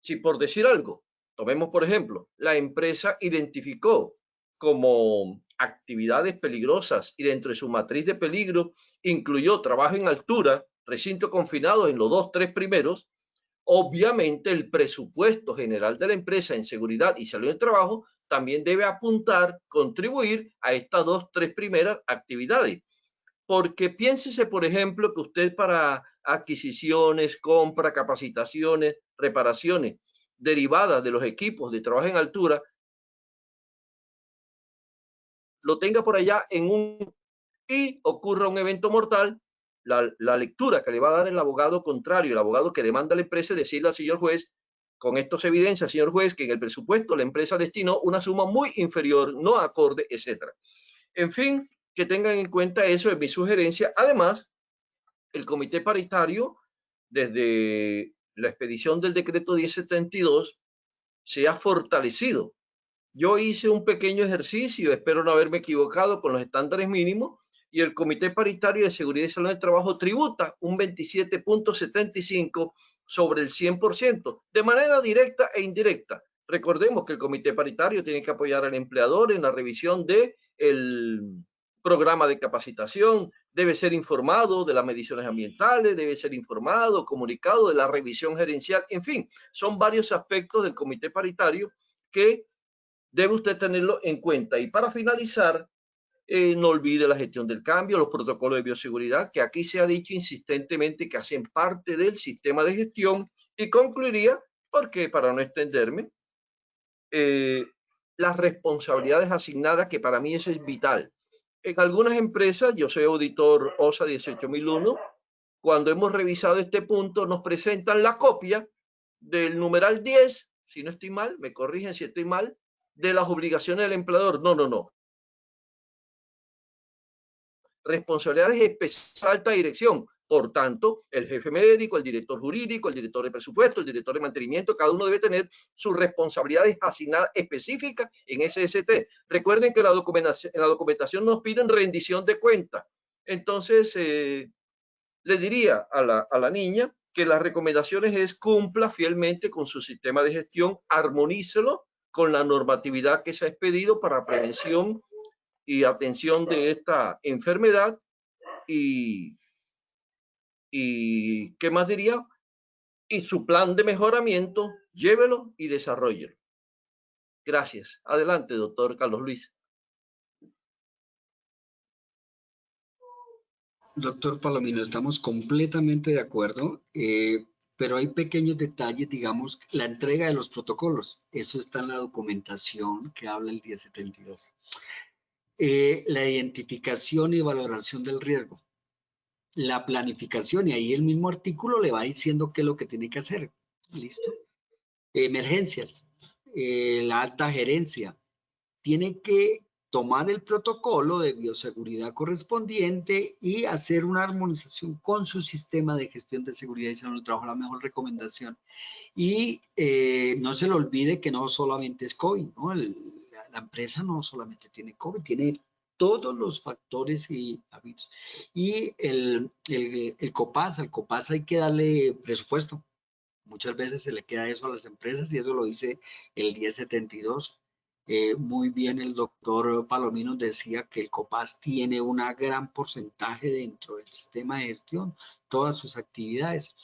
si por decir algo, tomemos por ejemplo, la empresa identificó como actividades peligrosas y dentro de su matriz de peligro incluyó trabajo en altura, recinto confinado en los 2, 3 primeros, obviamente el presupuesto general de la empresa en seguridad y salud del trabajo también debe apuntar, contribuir a estas 2, 3 primeras actividades. Porque piénsese, por ejemplo, que usted para adquisiciones, compra, capacitaciones, reparaciones derivadas de los equipos de trabajo en altura, lo tenga por allá y ocurra un evento mortal, la lectura que le va a dar el abogado contrario, el abogado que demanda a la empresa, es decirle al señor juez, con esto se evidencia, señor juez, que en el presupuesto la empresa destinó una suma muy inferior, no acorde, etcétera. En fin, que tengan en cuenta eso, es mi sugerencia. Además, el comité paritario, desde la expedición del decreto 1072, se ha fortalecido. Yo hice un pequeño ejercicio, espero no haberme equivocado con los estándares mínimos, y el Comité Paritario de Seguridad y Salud del Trabajo tributa un 27.75 sobre el 100%, de manera directa e indirecta. Recordemos que el Comité Paritario tiene que apoyar al empleador en la revisión del programa de capacitación, debe ser informado de las mediciones ambientales, debe ser informado, comunicado de la revisión gerencial, en fin, son varios aspectos del Comité Paritario que debe usted tenerlo en cuenta. Y para finalizar, no olvide la gestión del cambio, los protocolos de bioseguridad, que aquí se ha dicho insistentemente que hacen parte del sistema de gestión. Y concluiría, porque para no extenderme, las responsabilidades asignadas, que para mí eso es vital. En algunas empresas, yo soy auditor OSA 18001, cuando hemos revisado este punto, nos presentan la copia del numeral 10, si no estoy mal, me corrigen si estoy mal, de las obligaciones del empleador. No. Responsabilidades especiales de alta dirección. Por tanto, el jefe médico, el director jurídico, el director de presupuesto, el director de mantenimiento, cada uno debe tener sus responsabilidades asignadas específicas en SST. Recuerden que en la documentación nos piden rendición de cuentas. Entonces, le diría a la niña que las recomendaciones es cumpla fielmente con su sistema de gestión, armonícelo con la normatividad que se ha expedido para prevención y atención de esta enfermedad. Y ¿qué más diría? Y su plan de mejoramiento, llévelo y desarrollelo. Gracias. Adelante, doctor Carlos Luis. Doctor Palomino, estamos completamente de acuerdo, pero hay pequeños detalles, digamos, la entrega de los protocolos. Eso está en la documentación que habla el 1072. La identificación y valoración del riesgo. La planificación, y ahí el mismo artículo le va diciendo qué es lo que tiene que hacer. ¿Listo? Emergencias. La alta gerencia. Tiene que tomar el protocolo de bioseguridad correspondiente y hacer una armonización con su sistema de gestión de seguridad y salud del trabajo, la mejor recomendación. Y no se le olvide que no solamente es COVID, ¿no? La empresa no solamente tiene COVID, tiene todos los factores y hábitos. Y el COPAS, al COPAS hay que darle presupuesto. Muchas veces se le queda eso a las empresas y eso lo dice el 1072. Muy bien, el doctor Palomino decía que el COPAS tiene un gran porcentaje dentro del sistema de gestión, todas sus actividades.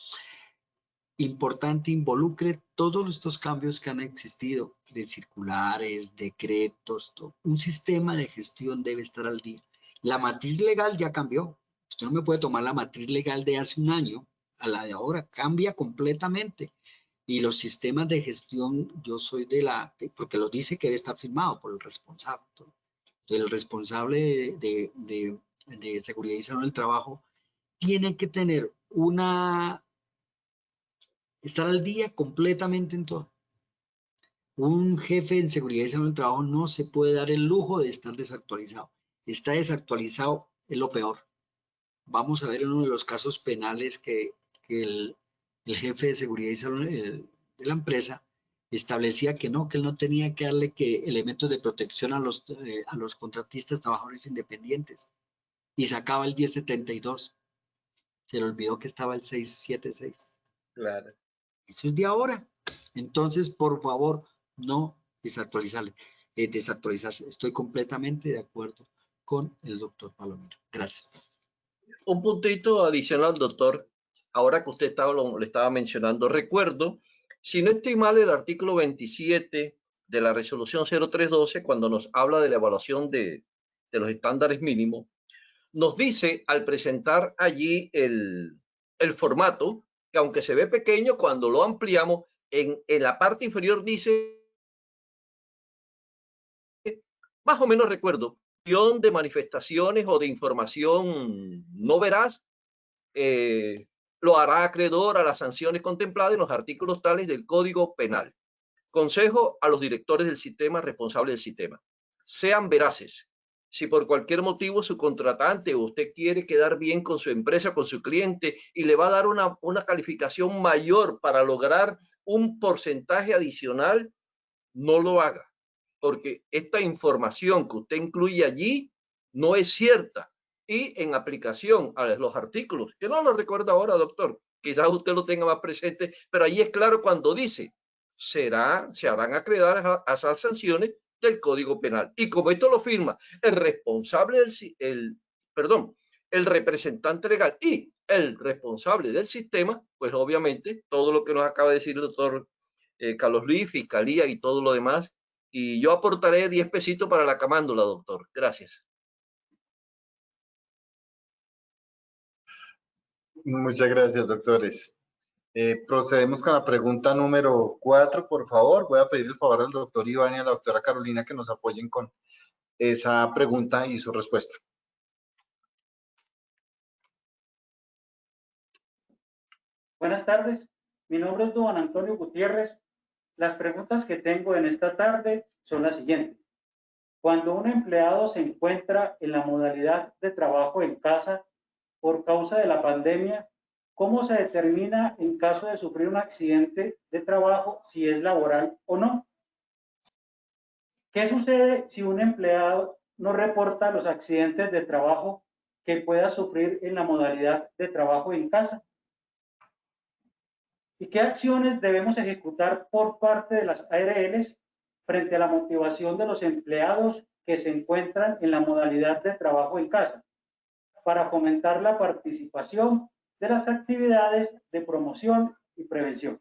Importante, involucre todos estos cambios que han existido, de circulares, decretos, todo. Un sistema de gestión debe estar al día. La matriz legal ya cambió. Usted no me puede tomar la matriz legal de hace un año a la de ahora, cambia completamente. Y los sistemas de gestión, yo soy porque lo dice que debe estar firmado por el responsable. El responsable de seguridad y salud del trabajo tiene que tener estar al día completamente en todo. Un jefe en seguridad y salud del trabajo no se puede dar el lujo de estar desactualizado. Está desactualizado, es lo peor. Vamos a ver en uno de los casos penales que el jefe de seguridad y salud de la empresa establecía que él no tenía que darle elementos de protección a los contratistas, trabajadores independientes. Y sacaba el 1072. Se le olvidó que estaba el 676. Claro. Eso es de ahora. Entonces, por favor, no desactualizarse. Estoy completamente de acuerdo con el doctor Palomino. Gracias. Un puntito adicional, doctor. Ahora que usted le estaba mencionando, recuerdo, si no estoy mal, el artículo 27 de la resolución 0312, cuando nos habla de la evaluación de los estándares mínimos, nos dice al presentar allí el formato, que aunque se ve pequeño, cuando lo ampliamos, en la parte inferior dice, más o menos recuerdo, de manifestaciones o de información no veraz, lo hará acreedor a las sanciones contempladas en los artículos tales del Código Penal. Consejo a los directores del sistema, responsables del sistema. Sean veraces. Si por cualquier motivo su contratante o usted quiere quedar bien con su empresa, con su cliente, y le va a dar una calificación mayor para lograr un porcentaje adicional, no lo haga. Porque esta información que usted incluye allí no es cierta. Y en aplicación a los artículos, que no lo recuerdo ahora, doctor, quizás usted lo tenga más presente, pero ahí es claro cuando dice, se harán acreedores a esas sanciones del Código Penal. Y como esto lo firma el responsable el representante legal y el responsable del sistema, pues obviamente todo lo que nos acaba de decir el doctor Carlos Luis, Fiscalía y todo lo demás, y yo aportaré 10 pesitos para la camándola, doctor. Gracias. Muchas gracias, doctores. Procedemos con la pregunta número 4, por favor. Voy a pedir el favor al doctor Iván y a la doctora Carolina que nos apoyen con esa pregunta y su respuesta. Buenas tardes, mi nombre es Don Antonio Gutiérrez. Las preguntas que tengo en esta tarde son las siguientes. Cuando un empleado se encuentra en la modalidad de trabajo en casa por causa de la pandemia, ¿cómo se determina en caso de sufrir un accidente de trabajo si es laboral o no? ¿Qué sucede si un empleado no reporta los accidentes de trabajo que pueda sufrir en la modalidad de trabajo en casa? ¿Y qué acciones debemos ejecutar por parte de las ARLs frente a la motivación de los empleados que se encuentran en la modalidad de trabajo en casa, para fomentar la participación de las actividades de promoción y prevención.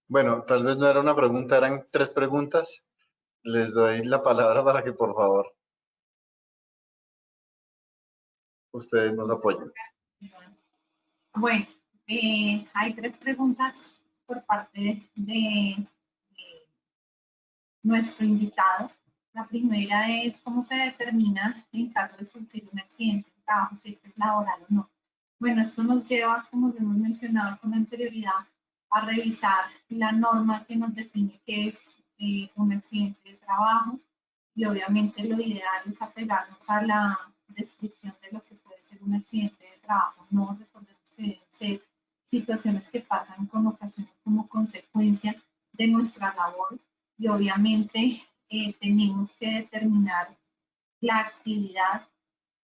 Bueno, tal vez no era una pregunta, eran 3 preguntas. Les doy la palabra para que por favor ustedes nos apoyen. Bueno, hay 3 preguntas por parte de nuestro invitado. La primera es cómo se determina en caso de sufrir un accidente de trabajo, si es laboral o no. Bueno, esto nos lleva, como lo hemos mencionado con anterioridad, a revisar la norma que nos define qué es un accidente de trabajo, y obviamente lo ideal es apegarnos a la descripción de lo que puede ser un accidente de trabajo. No recordemos que deben ser situaciones que pasan con ocasiones como consecuencia de nuestra labor, y obviamente tenemos que determinar la actividad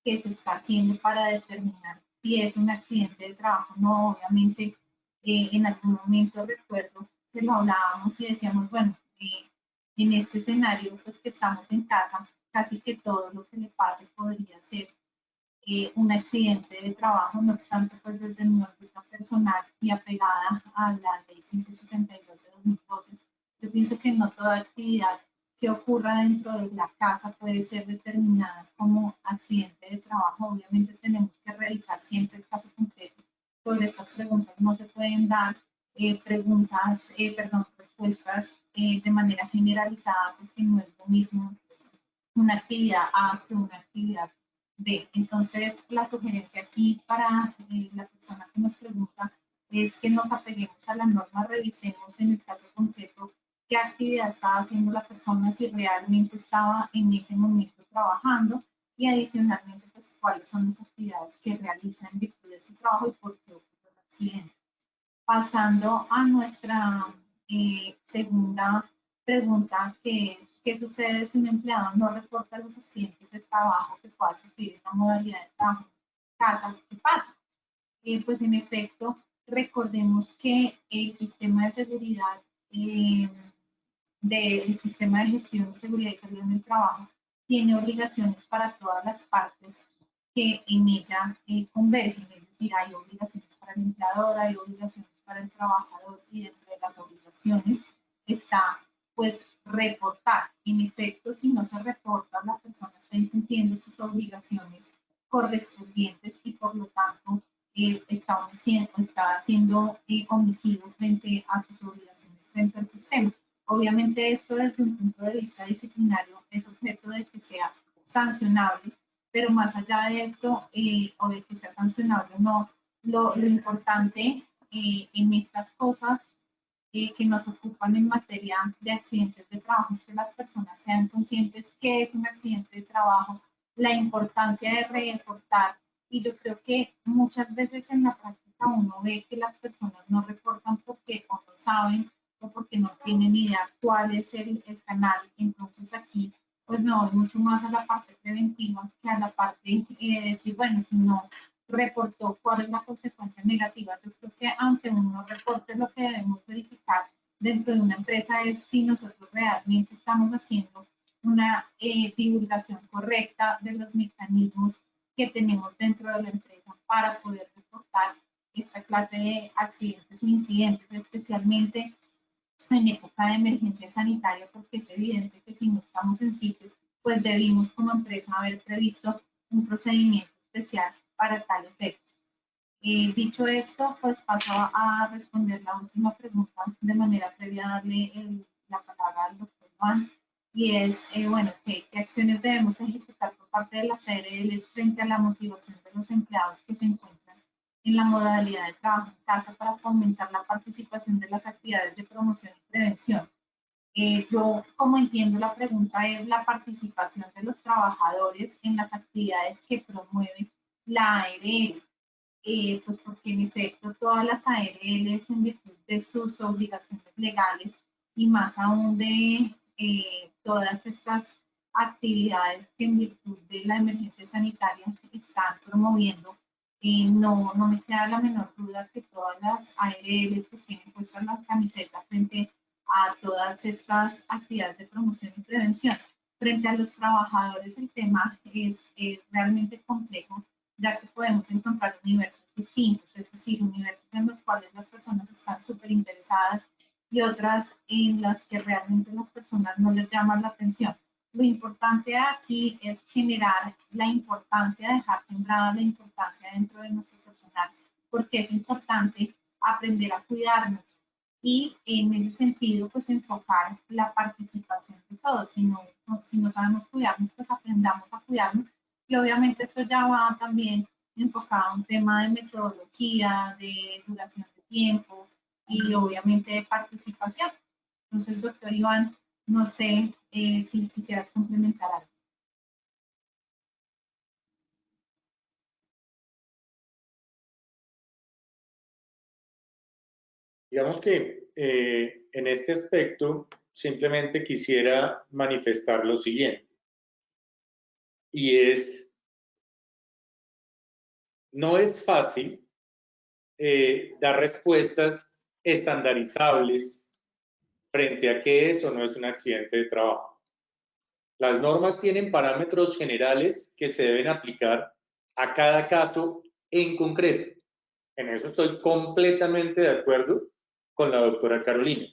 que se está haciendo para determinar si es un accidente de trabajo. No, obviamente en algún momento recuerdo que lo hablábamos y decíamos, bueno, en este escenario pues que estamos en casa, casi que todo lo que le pase podría ser un accidente de trabajo. No obstante, pues desde mi óptica personal y apegada a la ley 1562 de 2012, yo pienso que no toda actividad que ocurra dentro de la casa puede ser determinada como accidente de trabajo. Obviamente tenemos que revisar siempre el caso concreto. Sobre estas preguntas no se pueden dar respuestas de manera generalizada, porque no es lo mismo una actividad A que una actividad B. Entonces, la sugerencia aquí para la persona que nos pregunta es que nos apeguemos a la norma, revisemos en el caso concreto qué actividad estaba haciendo la persona, si realmente estaba en ese momento trabajando, y adicionalmente pues cuáles son las actividades que realiza en virtud de su trabajo y por qué ocurrió el accidente. Pasando a nuestra segunda pregunta, que es ¿qué sucede si un empleado no reporta los accidentes de trabajo que pueda sufrir en la modalidad de trabajo en casa? ¿Qué pasa? Pues en efecto, recordemos que el sistema de seguridad del sistema de gestión de seguridad y salud en el trabajo tiene obligaciones para todas las partes que en ella convergen, es decir, hay obligaciones para el empleador, hay obligaciones para el trabajador, y dentro de las obligaciones está pues reportar. En efecto, si no se reporta, la persona está incumpliendo sus obligaciones correspondientes y por lo tanto está siendo omisivo frente a sus obligaciones frente al sistema. Obviamente esto desde un punto de vista disciplinario es objeto de que sea sancionable, pero más allá de esto o de que sea sancionable o no, lo importante en estas cosas que nos ocupan en materia de accidentes de trabajo es que las personas sean conscientes qué es un accidente de trabajo, la importancia de reportar, y yo creo que muchas veces en la práctica uno ve que las personas no reportan porque o no saben o porque no tienen idea cuál es el canal. Entonces aquí pues me voy mucho más a la parte preventiva que a la parte de decir, bueno, si no reportó, cuál es la consecuencia negativa. Yo creo que aunque uno reporte, lo que debemos verificar dentro de una empresa es si nosotros realmente estamos haciendo una divulgación correcta de los mecanismos que tenemos dentro de la empresa para poder reportar esta clase de accidentes o incidentes, especialmente en época de emergencia sanitaria, porque es evidente que si no estamos en sitio, pues debimos como empresa haber previsto un procedimiento especial para tal efecto. Dicho esto, pues paso a responder la última pregunta de manera previa a darle la palabra al doctor Juan, y es, bueno, ¿qué acciones debemos ejecutar por parte de las ARL frente a la motivación de los empleados que se encuentran en la modalidad de trabajo en casa para fomentar la participación de las actividades de promoción y prevención? Yo, como entiendo la pregunta, es la participación de los trabajadores en las actividades que promueve la ARL. Pues porque en efecto todas las ARLs, en virtud de sus obligaciones legales y más aún de todas estas actividades que en virtud de la emergencia sanitaria están promoviendo, no me queda la menor duda que todas las ARLs pues tienen puestas la camiseta frente a todas estas actividades de promoción y prevención. Frente a los trabajadores el tema es realmente complejo, ya que podemos encontrar universos distintos, es decir, universos en los cuales las personas están súper interesadas y otras en las que realmente las personas no les llaman la atención. Lo importante aquí es generar la importancia, dejar sembrada la importancia dentro de nuestro personal, porque es importante aprender a cuidarnos y en ese sentido pues enfocar la participación de todos. Si no sabemos cuidarnos, pues aprendamos a cuidarnos y obviamente esto ya va también enfocado a un tema de metodología, de duración de tiempo y obviamente de participación. Entonces, doctor Iván, no sé si quisieras complementar algo. Digamos que en este aspecto simplemente quisiera manifestar lo siguiente, y es, no es fácil dar respuestas estandarizables frente a qué es o no es un accidente de trabajo. Las normas tienen parámetros generales que se deben aplicar a cada caso en concreto. En eso estoy completamente de acuerdo con la doctora Carolina.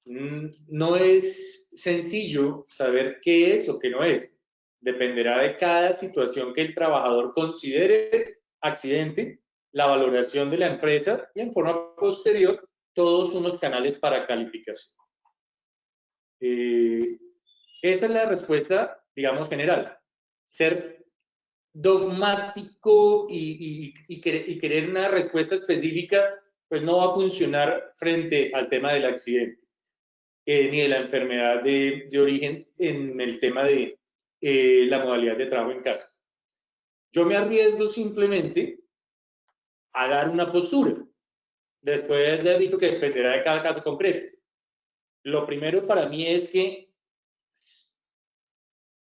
No es sencillo saber qué es o qué no es. Dependerá de cada situación que el trabajador considere accidente, la valoración de la empresa y en forma posterior todos unos canales para calificación. Esa es la respuesta, digamos, general. Ser dogmático y querer una respuesta específica, pues no va a funcionar frente al tema del accidente, ni de la enfermedad de origen en el tema de la modalidad de trabajo en casa. Yo me arriesgo simplemente a dar una postura, después de haber dicho que dependerá de cada caso concreto. Lo primero para mí es que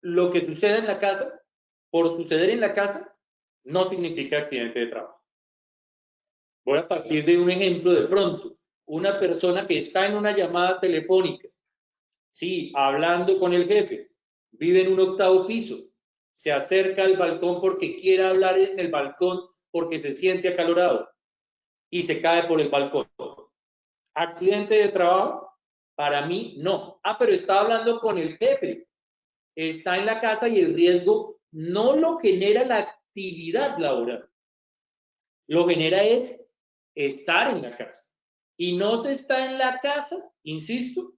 lo que suceda en la casa, por suceder en la casa, no significa accidente de trabajo. Voy a partir de un ejemplo de pronto. Una persona que está en una llamada telefónica, sí, hablando con el jefe, vive en un 8º piso, se acerca al balcón porque quiere hablar en el balcón porque se siente acalorado y se cae por el balcón. ¿Accidente de trabajo? Para mí, no. Pero está hablando con el jefe. Está en la casa y el riesgo no lo genera la actividad laboral. Lo genera es estar en la casa. Y no se está en la casa, insisto,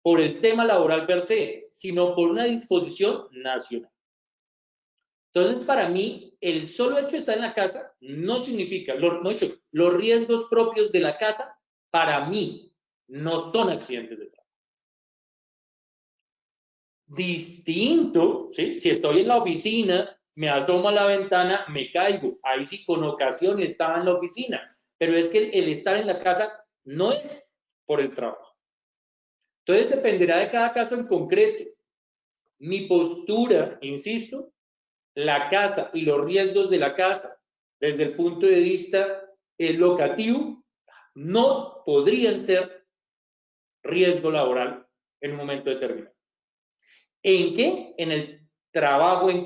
por el tema laboral per se, sino por una disposición nacional. Entonces, para mí, el solo hecho de estar en la casa no significa, los riesgos propios de la casa, para mí, no son accidentes de trabajo. Distinto, ¿sí? Si estoy en la oficina, me asomo a la ventana, me caigo. Ahí sí, con ocasión estaba en la oficina. Pero es que el estar en la casa no es por el trabajo. Entonces, dependerá de cada caso en concreto. Mi postura, insisto, la casa y los riesgos de la casa, desde el punto de vista locativo, no podrían ser riesgo laboral en un momento determinado. ¿En qué? En el trabajo en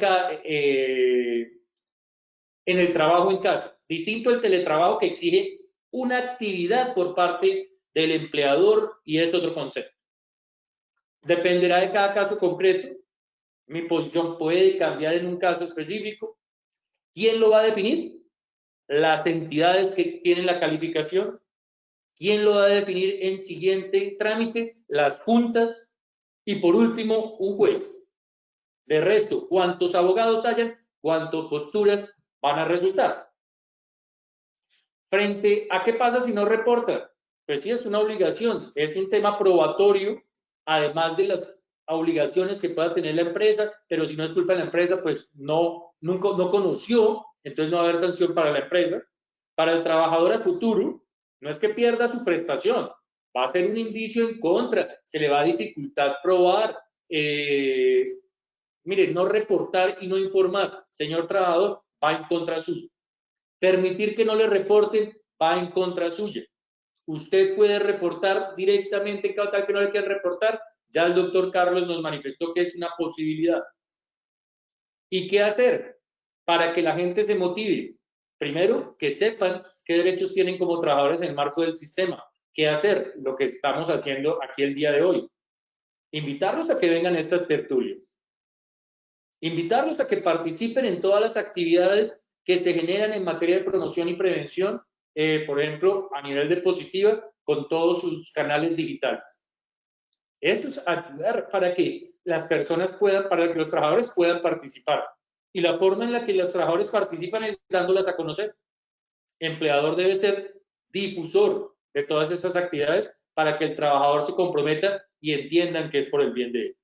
casa. Distinto el teletrabajo que exige una actividad por parte del empleador y es otro concepto. Dependerá de cada caso concreto. Mi posición puede cambiar en un caso específico. ¿Quién lo va a definir? Las entidades que tienen la calificación. ¿Quién lo va a definir en siguiente trámite? Las juntas. Y por último, un juez. De resto, cuántos abogados hayan, cuántas posturas van a resultar. Frente a qué pasa si no reportan, pues sí es una obligación, es un tema probatorio, además de las obligaciones que pueda tener la empresa, pero si no es culpa de la empresa, pues no conoció, entonces no va a haber sanción para la empresa. Para el trabajador a futuro, no es que pierda su prestación, va a ser un indicio en contra, se le va a dificultar probar. Mire, no reportar y no informar. Señor trabajador, va en contra suya. Permitir que no le reporten va en contra suya. Usted puede reportar directamente en caso tal que no le quieran reportar. Ya el doctor Carlos nos manifestó que es una posibilidad. ¿Y qué hacer para que la gente se motive? Primero, que sepan qué derechos tienen como trabajadores en el marco del sistema. ¿Qué hacer? Lo que estamos haciendo aquí el día de hoy. Invitarlos a que vengan a estas tertulias. Invitarlos a que participen en todas las actividades que se generan en materia de promoción y prevención, por ejemplo, a nivel de Positiva, con todos sus canales digitales. Eso es ayudar para que las personas puedan, para que los trabajadores puedan participar. Y la forma en la que los trabajadores participan es dándolas a conocer. El empleador debe ser difusor de todas estas actividades para que el trabajador se comprometa y entiendan que es por el bien de él.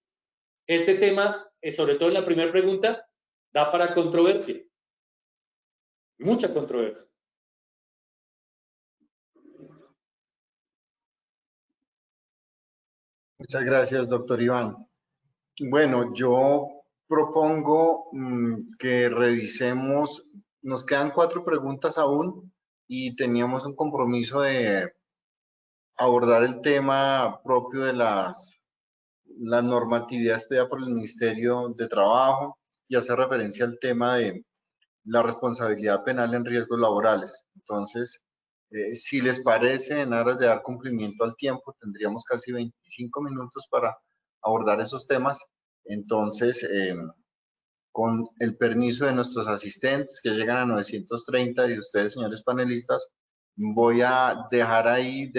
Este tema, sobre todo en la primera pregunta, da para controversia. Mucha controversia. Muchas gracias, doctor Iván. Bueno, yo propongo que revisemos, nos quedan 4 preguntas aún y teníamos un compromiso de abordar el tema propio de la normatividad expedida por el Ministerio de Trabajo y hacer referencia al tema de la responsabilidad penal en riesgos laborales. Entonces, si les parece, en aras de dar cumplimiento al tiempo, tendríamos casi 25 minutos para abordar esos temas. Entonces, con el permiso de nuestros asistentes, que llegan a 930, y de ustedes, señores panelistas, voy a dejar ahí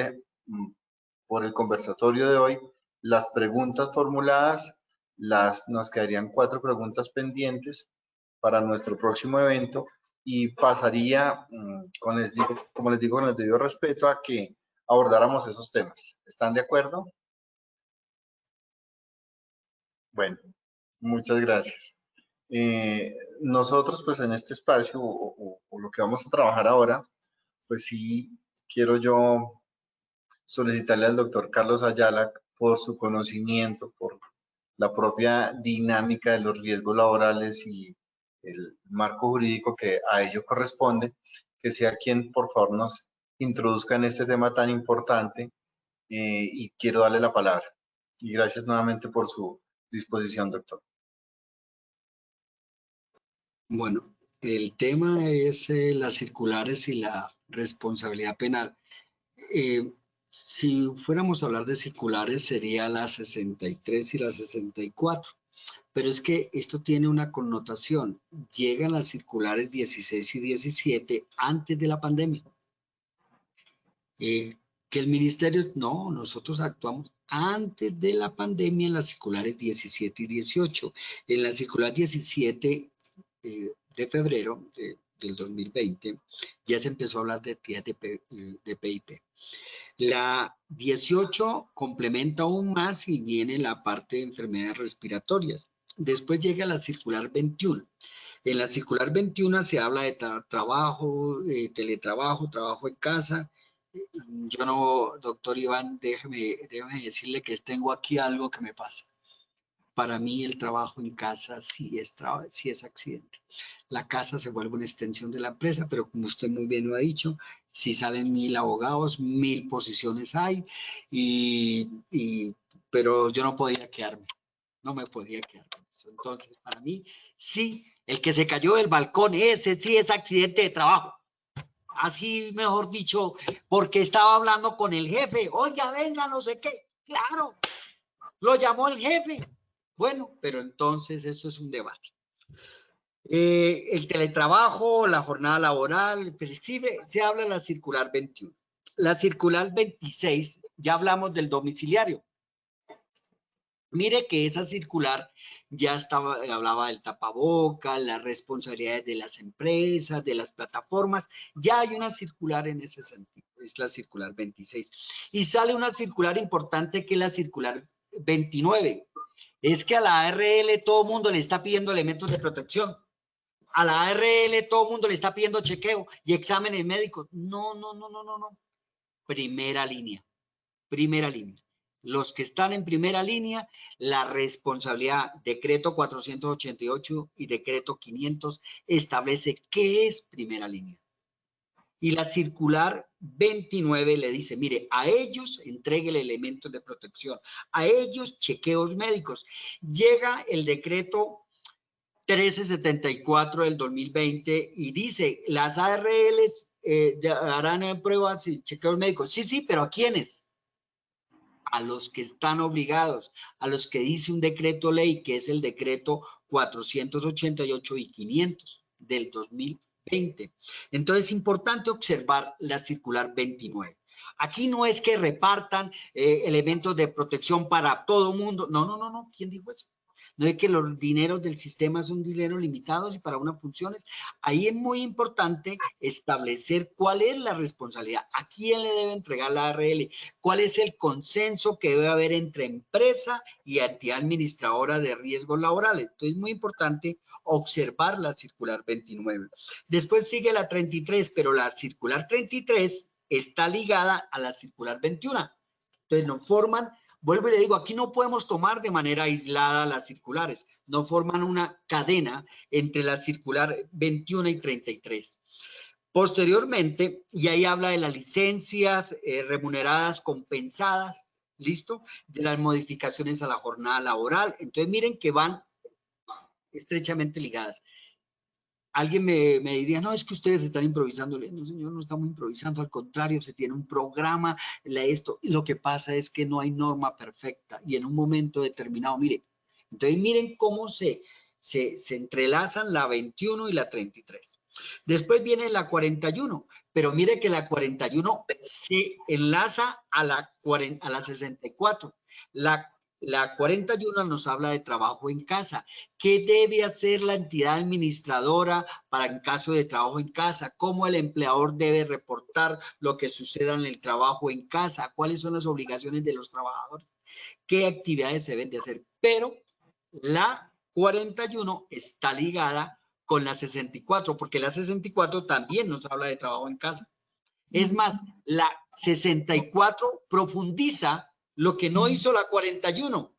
por el conversatorio de hoy las preguntas formuladas. Nos quedarían 4 preguntas pendientes para nuestro próximo evento y pasaría, como les digo, con el debido respeto, a que abordáramos esos temas. ¿Están de acuerdo? Bueno, muchas gracias. Nosotros, pues en este espacio, o lo que vamos a trabajar ahora, pues sí quiero yo solicitarle al doctor Carlos Ayala, por su conocimiento, por la propia dinámica de los riesgos laborales y el marco jurídico que a ello corresponde, que sea quien por favor nos introduzca en este tema tan importante, y quiero darle la palabra. Y gracias nuevamente por su disposición, doctor. Bueno, el tema es las circulares y la responsabilidad penal. Si fuéramos a hablar de circulares, sería la 63 y la 64. Pero es que esto tiene una connotación. Llegan las circulares 16 y 17 antes de la pandemia. Que el ministerio, no, nosotros actuamos antes de la pandemia en las circulares 17 y 18. En la circular 17 de febrero del 2020 ya se empezó a hablar de actividades de PIP. La 18 complementa aún más y viene la parte de enfermedades respiratorias. Después llega la circular 21. En la circular 21 se habla de trabajo, teletrabajo, trabajo en casa. Yo no, doctor Iván, déjeme decirle que tengo aquí algo que me pasa. Para mí el trabajo en casa sí es accidente. La casa se vuelve una extensión de la empresa, pero como usted muy bien lo ha dicho, si salen 1000 abogados, 1000 posiciones hay, pero yo no podía quedarme, no me podía quedar con eso. Entonces, para mí, sí, el que se cayó del balcón, ese sí es accidente de trabajo. Así, mejor dicho, porque estaba hablando con el jefe, oiga, venga, no sé qué, claro, lo llamó el jefe. Bueno, pero entonces eso es un debate. El teletrabajo, la jornada laboral, flexible, se habla de la circular 21. La circular 26, ya hablamos del domiciliario. Mire que esa circular ya hablaba del tapaboca, las responsabilidades de las empresas, de las plataformas. Ya hay una circular en ese sentido, es la circular 26. Y sale una circular importante que es la circular 29. Es que a la ARL todo el mundo le está pidiendo elementos de protección. A la ARL todo el mundo le está pidiendo chequeo y exámenes médicos. No. Primera línea. los que están en primera línea, la responsabilidad, decreto 488 y decreto 500 establece qué es primera línea. Y la circular 29 le dice, mire, a ellos entréguele elementos de protección, a ellos chequeos médicos. Llega el decreto 1374 del 2020 y dice, las ARLs harán pruebas y chequeos médicos. Sí, sí, pero ¿a quiénes? A los que están obligados, a los que dice un decreto ley, que es el decreto 488 y 500 del 2020. Entonces es importante observar la circular 29. Aquí no es que repartan elementos de protección para todo mundo. No, no, no, no. ¿Quién dijo eso? No es que los dineros del sistema son dineros limitados y para unas funciones. Ahí es muy importante establecer cuál es la responsabilidad, a quién le debe entregar la ARL, cuál es el consenso que debe haber entre empresa y entidad administradora de riesgos laborales. Entonces es muy importante observar la circular 29. Después sigue la 33, pero la circular 33 está ligada a la circular 21. Entonces nos forman. Vuelvo y le digo, aquí no podemos tomar de manera aislada las circulares, no forman una cadena entre la circular 21 y 33. Posteriormente, y ahí habla de las licencias remuneradas compensadas, ¿listo? De las modificaciones a la jornada laboral. Entonces miren que van estrechamente ligadas. Alguien me diría, no, es que ustedes están improvisando. No, señor, no estamos improvisando, al contrario, se tiene un programa, lo que pasa es que no hay norma perfecta y en un momento determinado, mire, entonces miren cómo se entrelazan la 21 y la 33. Después viene la 41, pero mire que la 41 se enlaza a la 64. La 41 nos habla de trabajo en casa. ¿Qué debe hacer la entidad administradora para en caso de trabajo en casa? ¿Cómo el empleador debe reportar lo que suceda en el trabajo en casa? ¿Cuáles son las obligaciones de los trabajadores? ¿Qué actividades se deben de hacer? Pero la 41 está ligada con la 64, porque la 64 también nos habla de trabajo en casa. Es más, la 64 profundiza lo que no hizo la 41.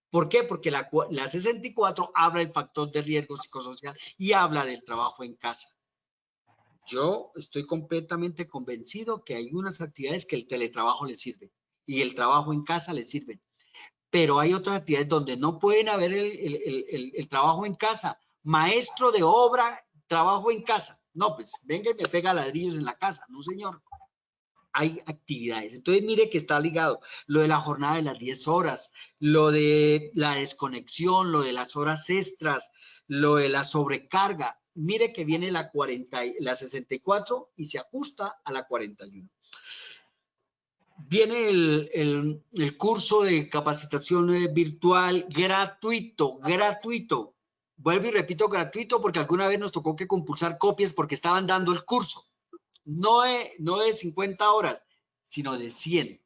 ¿Por qué? Porque la 64 habla del factor de riesgo psicosocial y habla del trabajo en casa. Yo estoy completamente convencido que hay unas actividades que el teletrabajo le sirve y el trabajo en casa le sirven. Pero hay otras actividades donde no pueden haber el trabajo en casa. Maestro de obra, trabajo en casa. No, pues venga y me pega ladrillos en la casa. No, señor. Hay actividades. Entonces, mire que está ligado lo de la jornada de las 10 horas, lo de la desconexión, lo de las horas extras, lo de la sobrecarga. Mire que viene la 64 y se ajusta a la 41. Viene el curso de capacitación virtual gratuito. Vuelvo y repito, gratuito, porque alguna vez nos tocó que compulsar copias porque estaban dando el curso. No de 50 horas, sino de 100,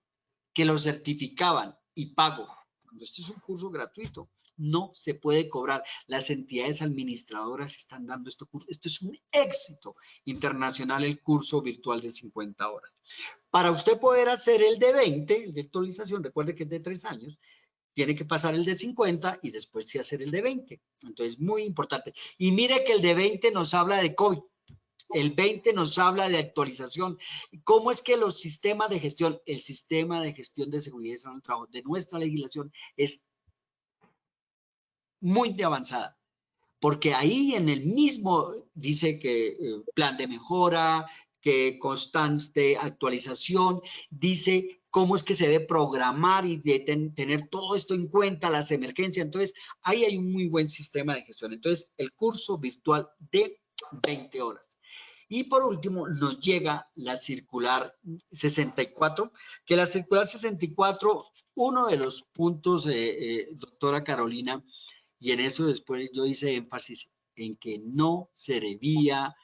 que lo certificaban y pago. Cuando esto es un curso gratuito, no se puede cobrar. Las entidades administradoras están dando este curso. Esto es un éxito internacional, el curso virtual de 50 horas. Para usted poder hacer el de 20, el de actualización, recuerde que es de 3 años, tiene que pasar el de 50 y después sí hacer el de 20. Entonces, muy importante. Y mire que el de 20 nos habla de COVID. El 20 nos habla de actualización. ¿Cómo es que los sistemas de gestión, el sistema de gestión de seguridad y salud en el trabajo de nuestra legislación es muy de avanzada? Porque ahí en el mismo dice que plan de mejora, que constante actualización, dice cómo es que se debe programar y de tener todo esto en cuenta, las emergencias. Entonces, ahí hay un muy buen sistema de gestión. Entonces, el curso virtual de 20 horas. Y por último, nos llega la circular 64, que la circular 64, uno de los puntos, doctora Carolina, y en eso después yo hice énfasis en que no se debía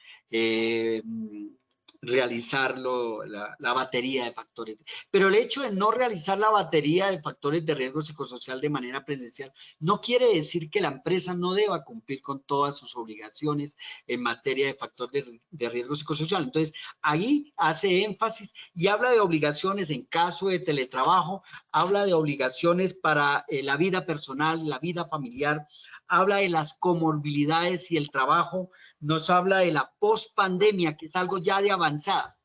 realizarlo, la batería de factores. Pero el hecho de no realizar la batería de factores de riesgo psicosocial de manera presencial no quiere decir que la empresa no deba cumplir con todas sus obligaciones en materia de factor de riesgo psicosocial. Entonces, ahí hace énfasis y habla de obligaciones en caso de teletrabajo, habla de obligaciones para la vida personal, la vida familiar, habla de las comorbilidades y el trabajo, nos habla de la pospandemia, que es algo ya de avanzada.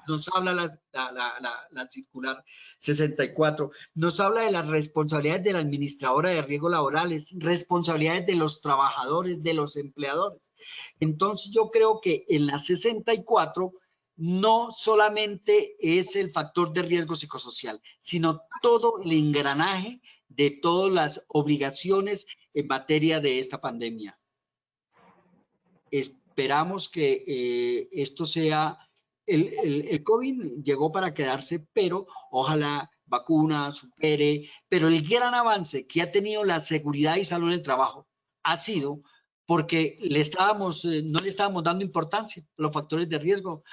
Nos habla la circular 64, nos habla de las responsabilidades de la administradora de riesgos laborales, responsabilidades de los trabajadores, de los empleadores. Entonces yo creo que en la 64 no solamente es el factor de riesgo psicosocial, sino todo el engranaje de todas las obligaciones en materia de esta pandemia. Esperamos que esto sea, el COVID llegó para quedarse, pero ojalá vacuna supere, pero el gran avance que ha tenido la seguridad y salud en el trabajo ha sido porque no le estábamos dando importancia a los factores de riesgo.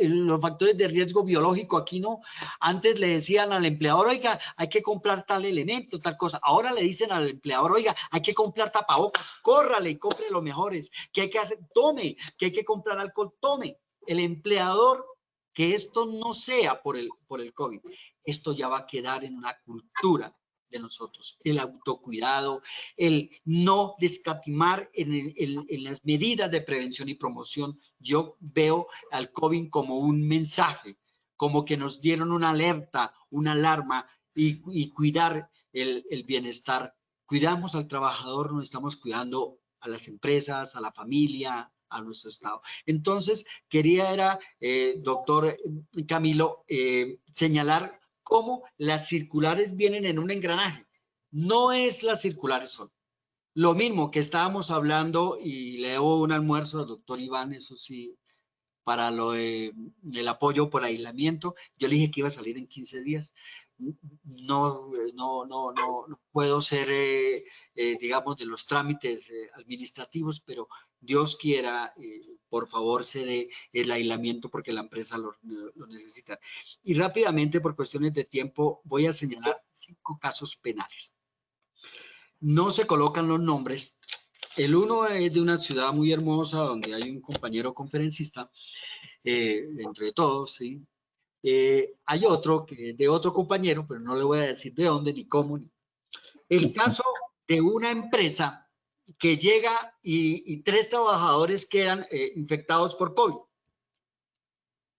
Los factores de riesgo biológico aquí no. Antes le decían al empleador, oiga, hay que comprar tal elemento, tal cosa. Ahora le dicen al empleador, oiga, hay que comprar tapabocas, córrale y compre los mejores. ¿Qué hay que hacer? Tome. ¿Que hay que comprar alcohol? Tome. El empleador, que esto no sea por el COVID. Esto ya va a quedar en una cultura de nosotros, el autocuidado, el no descatimar en las medidas de prevención y promoción. Yo veo al COVID como un mensaje, como que nos dieron una alerta, una alarma y cuidar el bienestar. Cuidamos al trabajador, nos estamos cuidando a las empresas, a la familia, a nuestro Estado. Entonces, quería doctor Camilo, señalar cómo las circulares vienen en un engranaje. No es las circulares solo. Lo mismo que estábamos hablando, y le debo un almuerzo al doctor Iván, eso sí, para el apoyo por aislamiento. Yo le dije que iba a salir en 15 días. No puedo ser, digamos, de los trámites administrativos, pero Dios quiera, por favor, se dé el aislamiento porque la empresa lo necesita. Y rápidamente, por cuestiones de tiempo, voy a señalar 5 casos penales. No se colocan los nombres. El uno es de una ciudad muy hermosa donde hay un compañero conferencista, entre todos, ¿sí? Hay otro que es de otro compañero, pero no le voy a decir de dónde ni cómo. El caso de una empresa que llega y 3 trabajadores quedan infectados por COVID.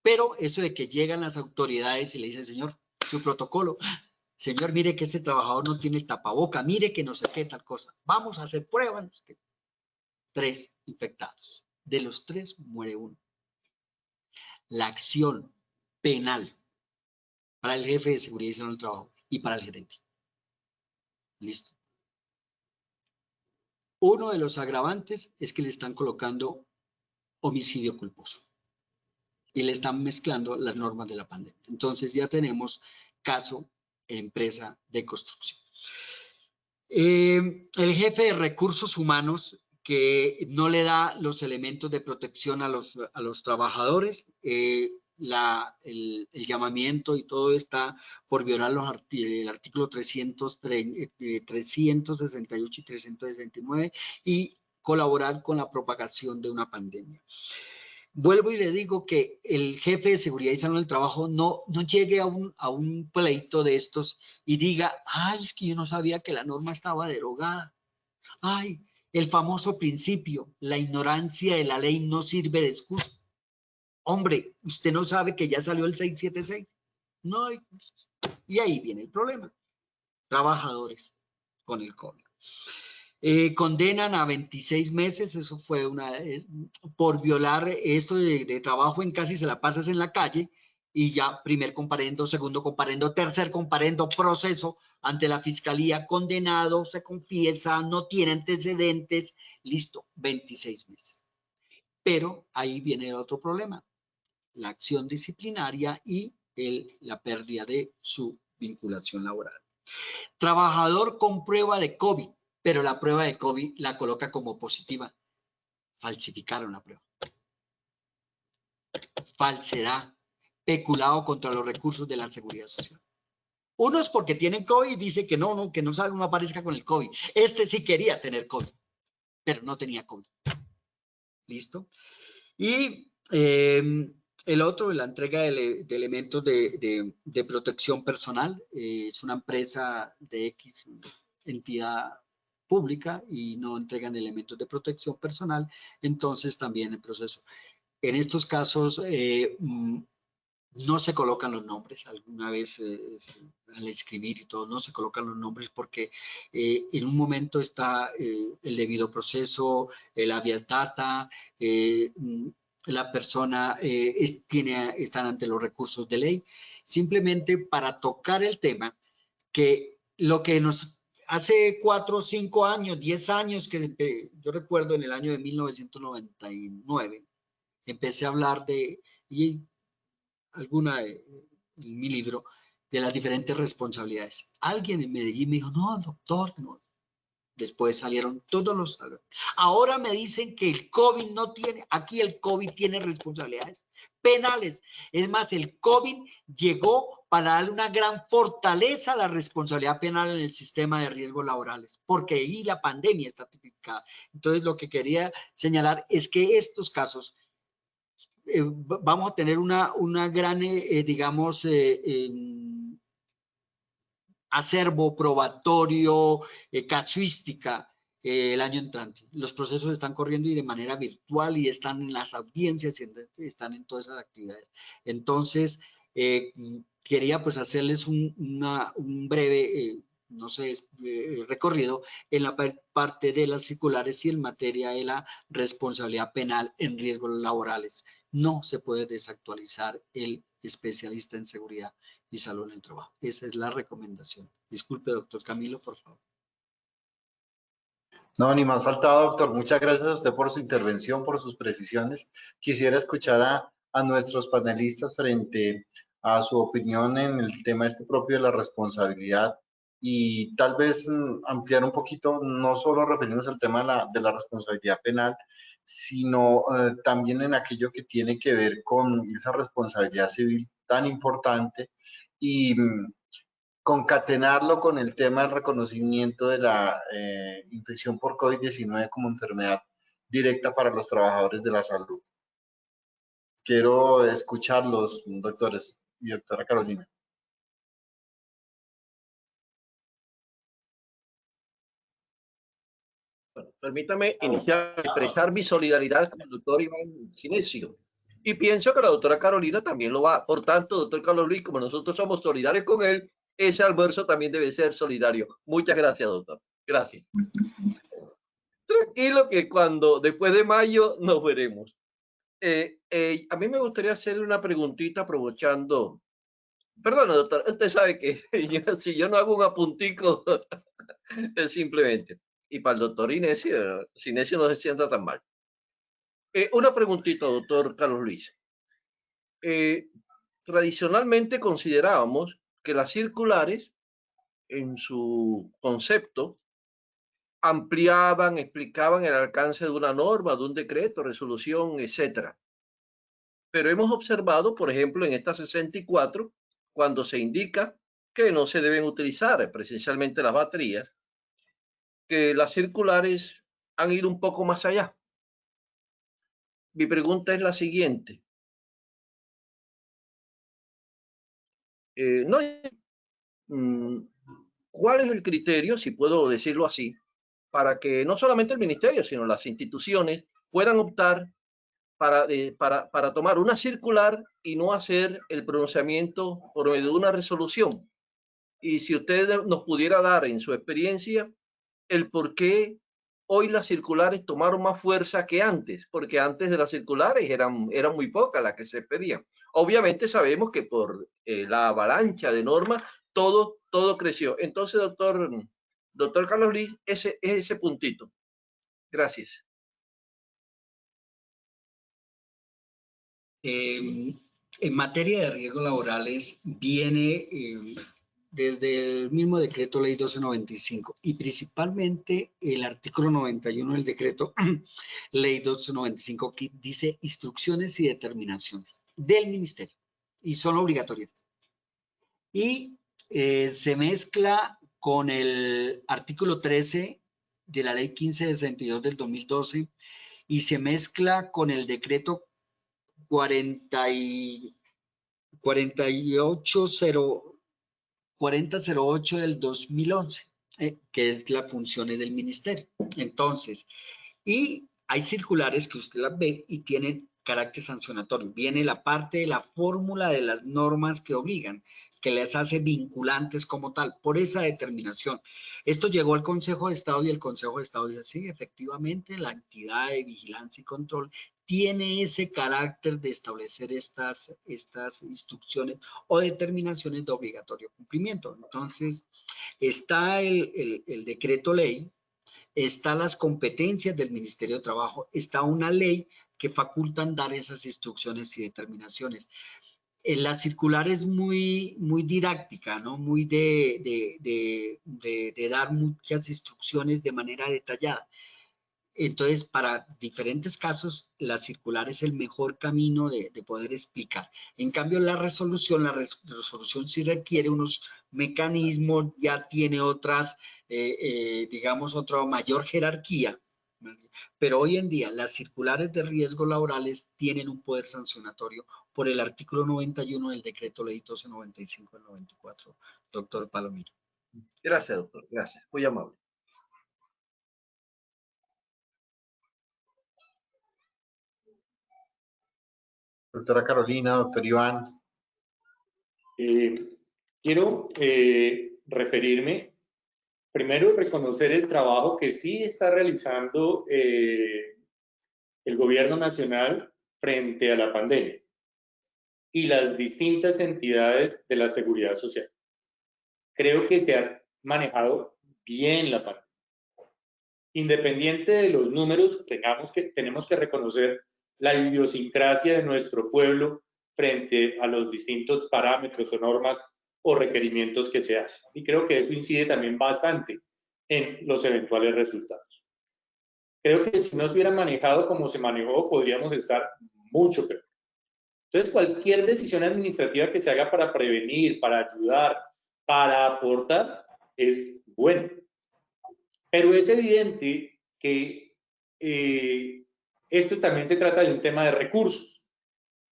Pero eso de que llegan las autoridades y le dicen, señor, su protocolo, señor, mire que este trabajador no tiene el tapaboca, mire que no sé qué tal cosa. Vamos a hacer pruebas. 3 infectados. De los 3 muere 1. La acción penal para el jefe de seguridad y salud del trabajo y para el gerente. Listo. Uno de los agravantes es que le están colocando homicidio culposo y le están mezclando las normas de la pandemia. Entonces ya tenemos caso empresa de construcción. El jefe de recursos humanos que no le da los elementos de protección a los trabajadores, el llamamiento y todo está por violar el artículo 368 y 369 y colaborar con la propagación de una pandemia. Vuelvo y le digo que el jefe de seguridad y salud del trabajo no llegue a un pleito de estos y diga, ay, es que yo no sabía que la norma estaba derogada. Ay, el famoso principio, la ignorancia de la ley no sirve de excusa. Hombre, usted no sabe que ya salió el 676. No, y ahí viene el problema. Trabajadores con el COVID. Condenan a 26 meses, eso fue por violar eso de trabajo en casa y se la pasas en la calle y ya primer comparendo, segundo comparendo, tercer comparendo, proceso ante la fiscalía, condenado, se confiesa, no tiene antecedentes, listo, 26 meses. Pero ahí viene otro problema, la acción disciplinaria y la pérdida de su vinculación laboral. Trabajador con prueba de COVID, pero la prueba de COVID la coloca como positiva. Falsificaron la prueba. falsedad, peculado contra los recursos de la seguridad social. Unos porque tienen COVID y dicen que no salga, no aparezca con el COVID. Este sí quería tener COVID, pero no tenía COVID. ¿Listo? Y el otro, la entrega de elementos de protección personal. Es una empresa de X entidad pública y no entregan elementos de protección personal, entonces también el proceso. En estos casos no se colocan los nombres. Alguna vez al escribir y todo no se colocan los nombres porque en un momento está el debido proceso, el habeas data, la persona están ante los recursos de ley, simplemente para tocar el tema que lo que nos hace 4, 5 años, 10 años, que yo recuerdo en el año de 1999, empecé a hablar y en mi libro, de las diferentes responsabilidades. Alguien en Medellín me dijo, no, doctor, no. Después salieron todos los... Ahora me dicen que el COVID no tiene, aquí el COVID tiene responsabilidades penales. Es más, el COVID llegó para darle una gran fortaleza a la responsabilidad penal en el sistema de riesgos laborales, porque ahí la pandemia está tipificada. Entonces, lo que quería señalar es que estos casos vamos a tener una gran, digamos, acervo probatorio, casuística el año entrante. Los procesos están corriendo y de manera virtual y están en las audiencias, están en todas esas actividades. Entonces, quería pues hacerles un breve, no sé, recorrido en la parte de las circulares y en materia de la responsabilidad penal en riesgos laborales. No se puede desactualizar el especialista en seguridad y salud en el trabajo. Esa es la recomendación. Disculpe, doctor Camilo, por favor. No, ni más faltaba, doctor. Muchas gracias a usted por su intervención, por sus precisiones. Quisiera escuchar a nuestros panelistas frente a su opinión en el tema este propio de la responsabilidad y tal vez ampliar un poquito, no solo referirnos al tema de la responsabilidad penal, sino también en aquello que tiene que ver con esa responsabilidad civil tan importante y concatenarlo con el tema del reconocimiento de la infección por COVID-19 como enfermedad directa para los trabajadores de la salud. Quiero escucharlos, doctores y doctora Carolina. Bueno, permítame iniciar a expresar mi solidaridad con el doctor Iván Ginesio. Y pienso que la doctora Carolina también lo va. Por tanto, doctor Carlos Luis, como nosotros somos solidarios con él, ese almuerzo también debe ser solidario. Muchas gracias, doctor. Gracias. Tranquilo que después de mayo, nos veremos. A mí me gustaría hacerle una preguntita aprovechando. Perdón, doctor, usted sabe que si yo no hago un apuntico, es simplemente. Y para el doctor Inesio no se sienta tan mal. Una preguntita, doctor Carlos Luis. Tradicionalmente considerábamos que las circulares, en su concepto, ampliaban, explicaban el alcance de una norma, de un decreto, resolución, etcétera. Pero hemos observado, por ejemplo, en esta 64, cuando se indica que no se deben utilizar presencialmente las baterías, que las circulares han ido un poco más allá. Mi pregunta es la siguiente. ¿Cuál es el criterio, si puedo decirlo así, para que no solamente el ministerio, sino las instituciones puedan optar para tomar una circular y no hacer el pronunciamiento por medio de una resolución? Y si usted nos pudiera dar en su experiencia el por qué hoy las circulares tomaron más fuerza que antes, porque antes de las circulares eran muy pocas las que se pedían. Obviamente sabemos que por la avalancha de normas todo creció. Entonces, doctor Carlos Luis, ese puntito. Gracias. En materia de riesgos laborales viene desde el mismo decreto ley 1295 y principalmente el artículo 91 del decreto ley 1295 que dice instrucciones y determinaciones del ministerio y son obligatorias. Y se mezcla con el artículo 13 de la ley 1562 del 2012 y se mezcla con el decreto 4008 del 2011, que es las funciones del ministerio. Entonces, y hay circulares que usted las ve y tienen carácter sancionatorio. Viene la parte de la fórmula de las normas que obligan, que les hace vinculantes como tal, por esa determinación. Esto llegó al Consejo de Estado y el Consejo de Estado dice, sí, efectivamente, la entidad de vigilancia y control tiene ese carácter de establecer estas instrucciones o determinaciones de obligatorio cumplimiento. Entonces, está el decreto ley, están las competencias del Ministerio de Trabajo, está una ley que facultan dar esas instrucciones y determinaciones. La circular es muy didáctica, ¿no? Muy de dar muchas instrucciones de manera detallada. Entonces, para diferentes casos, la circular es el mejor camino de poder explicar. En cambio, la resolución sí requiere unos mecanismos, ya tiene otras, digamos, otra mayor jerarquía. Pero hoy en día, las circulares de riesgos laborales tienen un poder sancionatorio por el artículo 91 del decreto ley 1295 del 94, doctor Palomino. Gracias, doctor. Gracias. Muy amable. Doctora Carolina, doctor Iván. Quiero referirme, primero, reconocer el trabajo que sí está realizando el gobierno nacional frente a la pandemia y las distintas entidades de la seguridad social. Creo que se ha manejado bien la pandemia. Independiente de los números, tenemos que reconocer la idiosincrasia de nuestro pueblo frente a los distintos parámetros o normas o requerimientos que se hacen. Y creo que eso incide también bastante en los eventuales resultados. Creo que si no se hubiera manejado como se manejó, podríamos estar mucho peor. Entonces, cualquier decisión administrativa que se haga para prevenir, para ayudar, para aportar, es bueno. Pero es evidente que esto también se trata de un tema de recursos.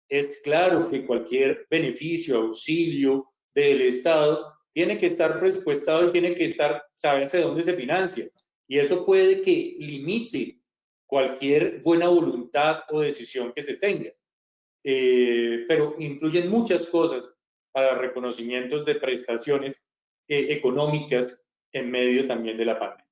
Es claro que cualquier beneficio, auxilio del Estado tiene que estar presupuestado y tiene que saberse de dónde se financia. Y eso puede que limite cualquier buena voluntad o decisión que se tenga. Pero influyen muchas cosas para reconocimientos de prestaciones económicas en medio también de la pandemia.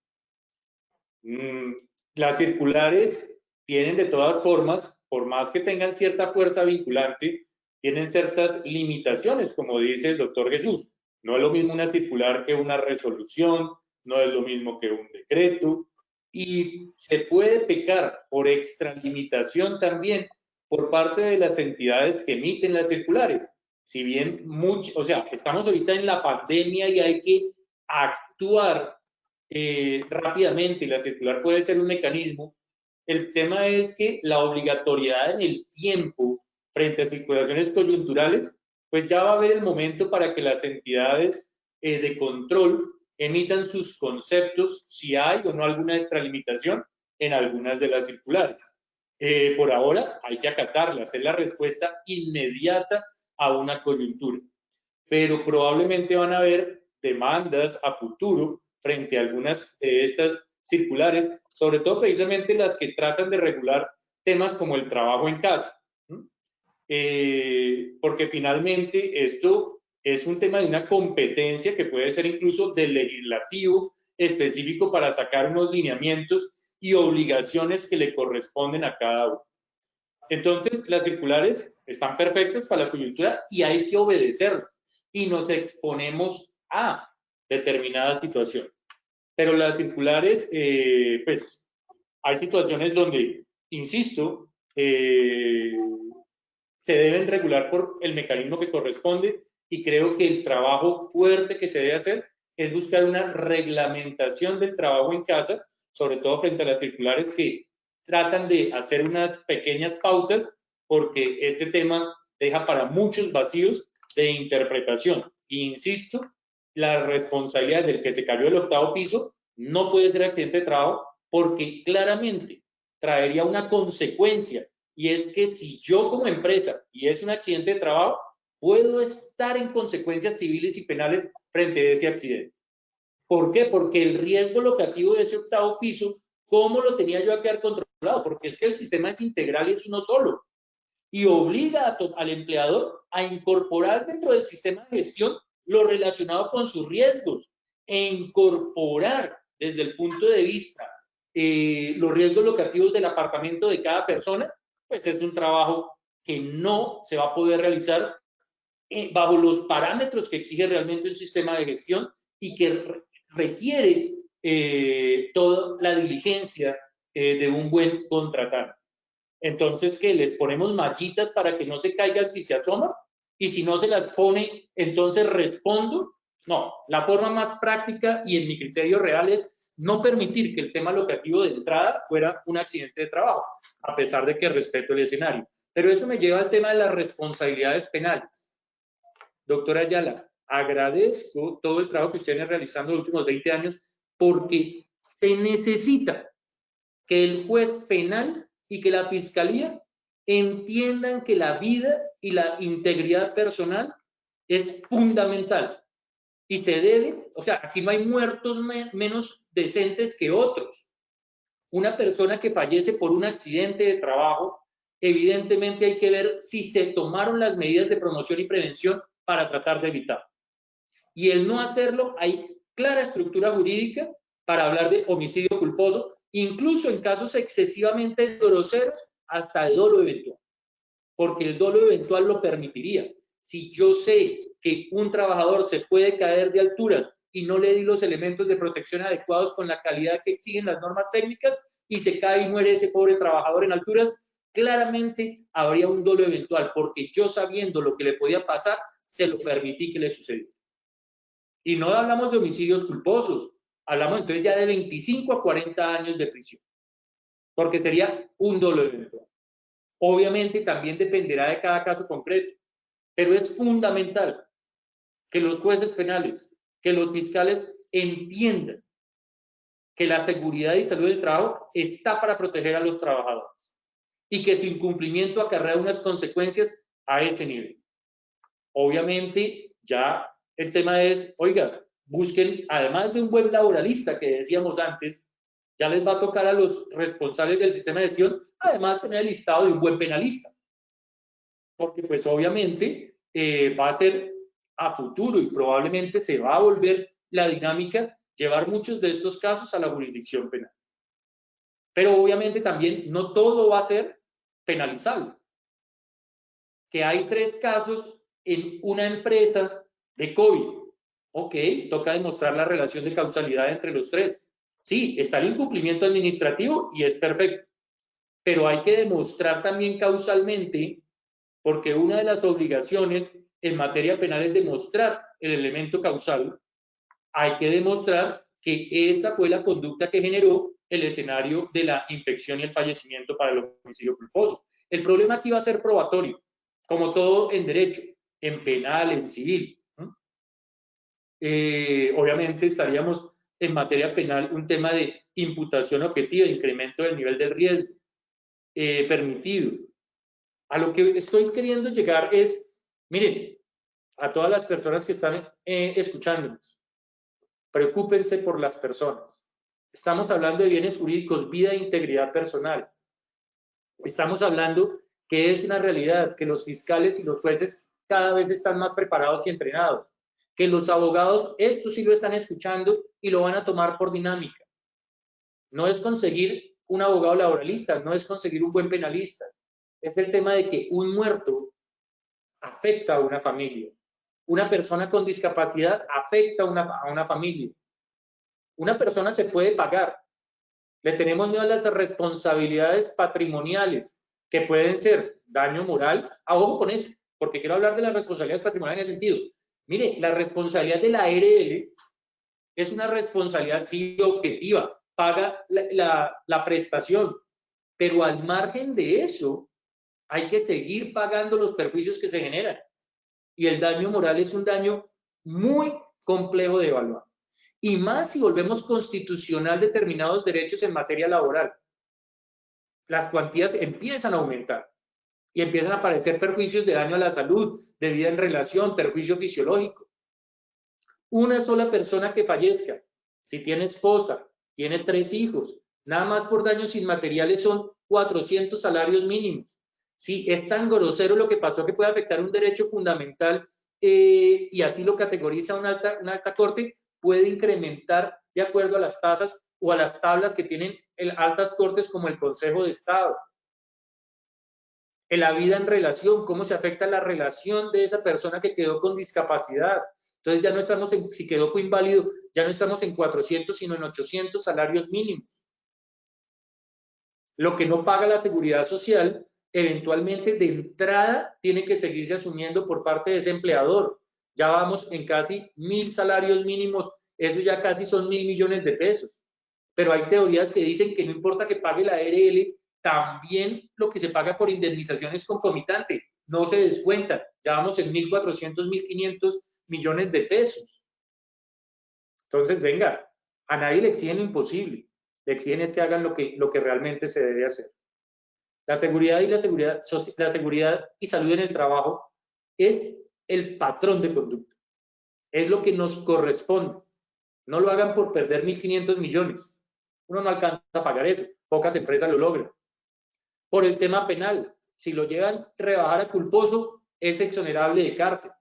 Las circulares tienen de todas formas, por más que tengan cierta fuerza vinculante, tienen ciertas limitaciones, como dice el doctor Jesús. No es lo mismo una circular que una resolución, no es lo mismo que un decreto, y se puede pecar por extralimitación también por parte de las entidades que emiten las circulares. Si bien estamos ahorita en la pandemia y hay que actuar rápidamente y la circular puede ser un mecanismo, el tema es que la obligatoriedad en el tiempo frente a circulaciones coyunturales, pues ya va a haber el momento para que las entidades de control emitan sus conceptos, si hay o no alguna extralimitación en algunas de las circulares. Por ahora hay que acatarlas, es la respuesta inmediata a una coyuntura, pero probablemente van a haber demandas a futuro frente a algunas de estas circulares, sobre todo precisamente las que tratan de regular temas como el trabajo en casa, porque finalmente esto es un tema de una competencia que puede ser incluso del legislativo específico para sacar unos lineamientos y obligaciones que le corresponden a cada uno. Entonces, las circulares están perfectas para la coyuntura y hay que obedecerlas y nos exponemos a determinada situación. Pero las circulares, pues, hay situaciones donde, insisto, se deben regular por el mecanismo que corresponde y creo que el trabajo fuerte que se debe hacer es buscar una reglamentación del trabajo en casa, sobre todo frente a las circulares que tratan de hacer unas pequeñas pautas, porque este tema deja para muchos vacíos de interpretación. E insisto, la responsabilidad del que se cayó del 8º piso no puede ser accidente de trabajo, porque claramente traería una consecuencia, y es que si yo como empresa, y es un accidente de trabajo, puedo estar en consecuencias civiles y penales frente a ese accidente. ¿Por qué? Porque el riesgo locativo de ese 8º piso, ¿cómo lo tenía yo a quedar controlado? Porque es que el sistema es integral y es uno solo, y obliga al empleador a incorporar dentro del sistema de gestión lo relacionado con sus riesgos, e incorporar desde el punto de vista los riesgos locativos del apartamento de cada persona, pues es un trabajo que no se va a poder realizar bajo los parámetros que exige realmente un sistema de gestión y que requiere toda la diligencia de un buen contratante. Entonces, ¿qué? ¿Les ponemos mallitas para que no se caigan si se asoma? Y si no se las pone, entonces respondo. No, la forma más práctica y en mi criterio real es no permitir que el tema locativo de entrada fuera un accidente de trabajo, a pesar de que respeto el escenario. Pero eso me lleva al tema de las responsabilidades penales. Doctora Ayala, agradezco todo el trabajo que usted viene realizando en los últimos 20 años, porque se necesita que el juez penal y que la fiscalía entiendan que la vida y la integridad personal es fundamental y se debe, o sea, aquí no hay muertos menos decentes que otros. Una persona que fallece por un accidente de trabajo, evidentemente hay que ver si se tomaron las medidas de promoción y prevención para tratar de evitar. Y el no hacerlo, hay clara estructura jurídica para hablar de homicidio culposo, incluso en casos excesivamente groseros, hasta de dolo eventual, porque el dolo eventual lo permitiría. Si yo sé que un trabajador se puede caer de alturas y no le di los elementos de protección adecuados con la calidad que exigen las normas técnicas y se cae y muere ese pobre trabajador en alturas, claramente habría un dolo eventual, porque yo, sabiendo lo que le podía pasar, se lo permití que le sucediera. Y no hablamos de homicidios culposos, hablamos entonces ya de 25 a 40 años de prisión, porque sería un dolo eventual. Obviamente también dependerá de cada caso concreto, pero es fundamental que los jueces penales, que los fiscales entiendan que la seguridad y salud del trabajo está para proteger a los trabajadores y que su incumplimiento acarrea unas consecuencias a ese nivel. Obviamente ya el tema es, oiga, busquen, además de un buen laboralista que decíamos antes, ya les va a tocar a los responsables del sistema de gestión, además tener el listado de un buen penalista. Porque pues obviamente va a ser a futuro y probablemente se va a volver la dinámica llevar muchos de estos casos a la jurisdicción penal. Pero obviamente también no todo va a ser penalizable. Que hay 3 casos en una empresa de COVID. Ok, toca demostrar la relación de causalidad entre los 3. Sí, está el incumplimiento administrativo y es perfecto. Pero hay que demostrar también causalmente, porque una de las obligaciones en materia penal es demostrar el elemento causal. Hay que demostrar que esta fue la conducta que generó el escenario de la infección y el fallecimiento para el homicidio culposo. El problema aquí va a ser probatorio, como todo en derecho, en penal, en civil. Obviamente estaríamos en materia penal un tema de imputación objetiva, de incremento del nivel del riesgo permitido. A lo que estoy queriendo llegar es, miren, a todas las personas que están escuchándonos, preocúpense por las personas. Estamos hablando de bienes jurídicos, vida e integridad personal. Estamos hablando que es una realidad, que los fiscales y los jueces cada vez están más preparados y entrenados, que los abogados, esto sí lo están escuchando y lo van a tomar por dinámica. No es conseguir un abogado laboralista, no es conseguir un buen penalista. Es el tema de que un muerto afecta a una familia. Una persona con discapacidad afecta a una familia. Una persona se puede pagar. Le tenemos miedo a las responsabilidades patrimoniales, que pueden ser daño moral. Ojo con eso, porque quiero hablar de las responsabilidades patrimoniales en ese sentido. Mire, la responsabilidad de la ARL es una responsabilidad sí objetiva, paga la prestación, pero al margen de eso hay que seguir pagando los perjuicios que se generan. Y el daño moral es un daño muy complejo de evaluar. Y más si volvemos constitucional determinados derechos en materia laboral. Las cuantías empiezan a aumentar y empiezan a aparecer perjuicios de daño a la salud, de vida en relación, perjuicio fisiológico. Una sola persona que fallezca, si tiene esposa, tiene 3 hijos, nada más por daños inmateriales son 400 salarios mínimos. Si es tan grosero lo que pasó que puede afectar un derecho fundamental y así lo categoriza una alta corte, puede incrementar de acuerdo a las tasas o a las tablas que tienen altas cortes como el Consejo de Estado. En la vida en relación, cómo se afecta la relación de esa persona que quedó con discapacidad. Entonces ya no estamos si quedó fue inválido, ya no estamos en 400, sino en 800 salarios mínimos. Lo que no paga la seguridad social, eventualmente de entrada tiene que seguirse asumiendo por parte de ese empleador. Ya vamos en casi 1000 salarios mínimos, eso ya casi son 1000 millones de pesos. Pero hay teorías que dicen que no importa que pague la ARL, también lo que se paga por indemnización es concomitante, no se descuenta. Ya vamos en 1400, 1500 millones de pesos. Entonces, venga, a nadie le exigen lo imposible, le exigen es que hagan lo que realmente se debe hacer. La seguridad y salud en el trabajo es el patrón de conducta, es lo que nos corresponde. No lo hagan por perder 1500 millones. Uno no alcanza a pagar eso, pocas empresas lo logran. Por el tema penal, si lo llevan a rebajar a culposo, es exonerable de cárcel.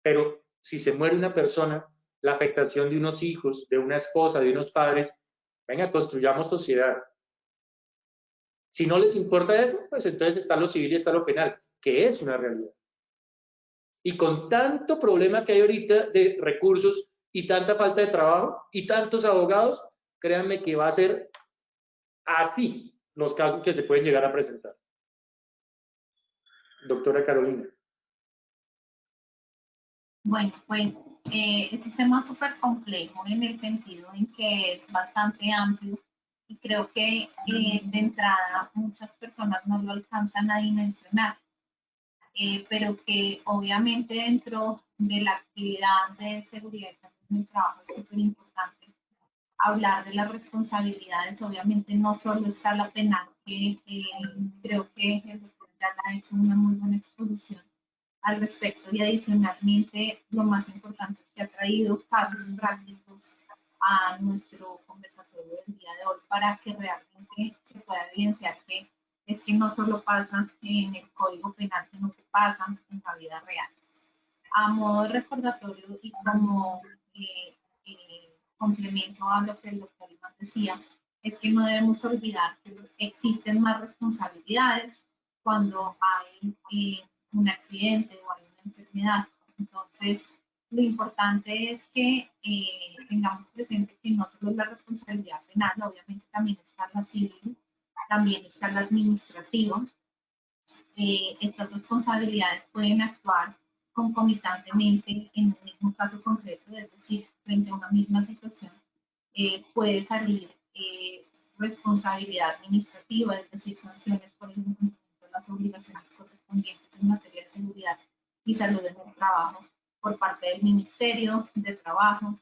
Pero si se muere una persona, la afectación de unos hijos, de una esposa, de unos padres, venga, construyamos sociedad. Si no les importa eso, pues entonces está lo civil y está lo penal, que es una realidad. Y con tanto problema que hay ahorita de recursos y tanta falta de trabajo y tantos abogados, créanme que va a ser así los casos que se pueden llegar a presentar. Doctora Carolina. Bueno, pues es un tema súper complejo en el sentido en que es bastante amplio y creo que de entrada muchas personas no lo alcanzan a dimensionar, pero que obviamente dentro de la actividad de seguridad y salud en el trabajo es súper importante hablar de las responsabilidades. Obviamente no solo está la penal, que creo que el doctor ya ha hecho una muy buena exposición al respecto, y adicionalmente lo más importante es que ha traído casos prácticos a nuestro conversatorio del día de hoy para que realmente se pueda evidenciar que es que no solo pasa en el Código Penal, sino que pasa en la vida real. A modo de recordatorio y como complemento a lo que el doctor Iván decía, es que no debemos olvidar que existen más responsabilidades cuando hay un accidente o hay una enfermedad. Entonces, lo importante es que tengamos presente que no solo es la responsabilidad penal, obviamente también está la civil, también está la administrativa. Estas responsabilidades pueden actuar concomitantemente en un mismo caso concreto, es decir, frente a una misma situación, puede salir responsabilidad administrativa, es decir, sanciones por el incumplimiento de las obligaciones correspondientes en materia de seguridad y salud en el trabajo por parte del Ministerio de Trabajo.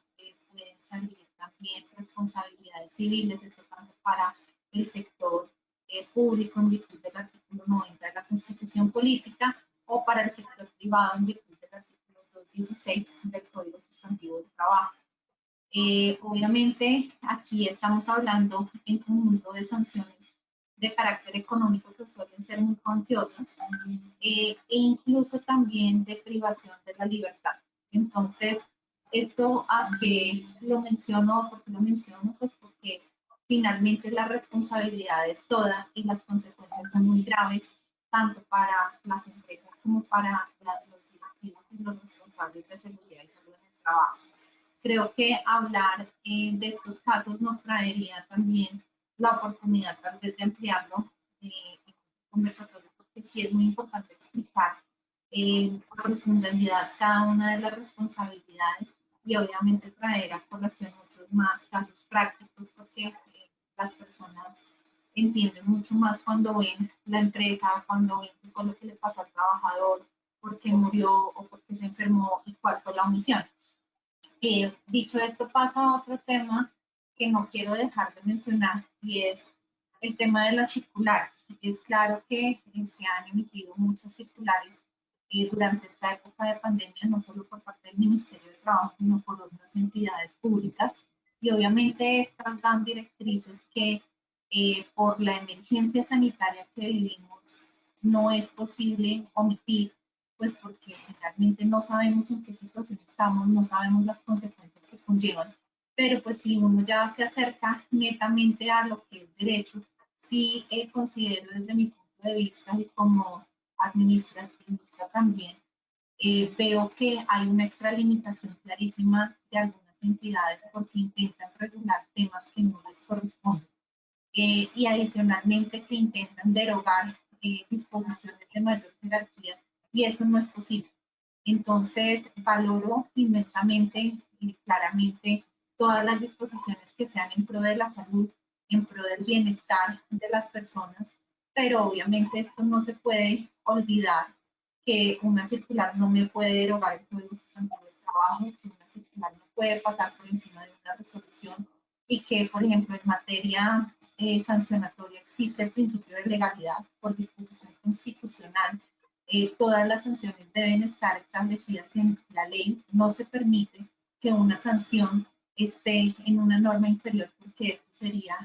Pueden salir también responsabilidades civiles, eso tanto para el sector público en virtud del artículo 90 de la Constitución Política o para el sector privado en virtud del artículo 216 del Código Sustantivo del Trabajo. Obviamente aquí estamos hablando en conjunto de sanciones de carácter económico que suelen ser muy cuantiosas e incluso también de privación de la libertad. Entonces, esto a que lo menciono, ¿por qué lo menciono? Pues porque finalmente la responsabilidad es toda y las consecuencias son muy graves, tanto para las empresas como para los directivos y los responsables de seguridad y salud en el trabajo. Creo que hablar de estos casos nos traería también la oportunidad tal vez de ampliarlo en el conversatorio, porque sí es muy importante explicar profundidad cada una de las responsabilidades y obviamente traer a colación muchos más casos prácticos porque las personas entienden mucho más cuando ven la empresa, cuando ven qué fue lo que le pasó al trabajador, por qué murió o por qué se enfermó y cuál fue la omisión. Dicho esto, pasa a otro tema que no quiero dejar de mencionar y es el tema de las circulares. Es claro que se han emitido muchas circulares durante esta época de pandemia, no solo por parte del Ministerio de Trabajo, sino por otras entidades públicas. Y obviamente estas dan directrices que por la emergencia sanitaria que vivimos no es posible omitir, pues porque realmente no sabemos en qué situación estamos, no sabemos las consecuencias que conllevan, pero pues si uno ya se acerca netamente a lo que es derecho, sí considero desde mi punto de vista y como administrativista también, veo que hay una extralimitación clarísima de algunas entidades porque intentan regular temas que no les corresponden. Y adicionalmente que intentan derogar disposiciones de mayor jerarquía y eso no es posible. Entonces, valoro inmensamente y claramente todas las disposiciones que sean en pro de la salud, en pro del bienestar de las personas, pero obviamente esto no se puede olvidar que una circular no me puede derogar el Código Sustantivo del Trabajo, que una circular no puede pasar por encima de una resolución y que, por ejemplo, en materia sancionatoria existe el principio de legalidad por disposición constitucional. Todas las sanciones deben estar establecidas en la ley. No se permite que una sanción esté en una norma inferior porque esto sería,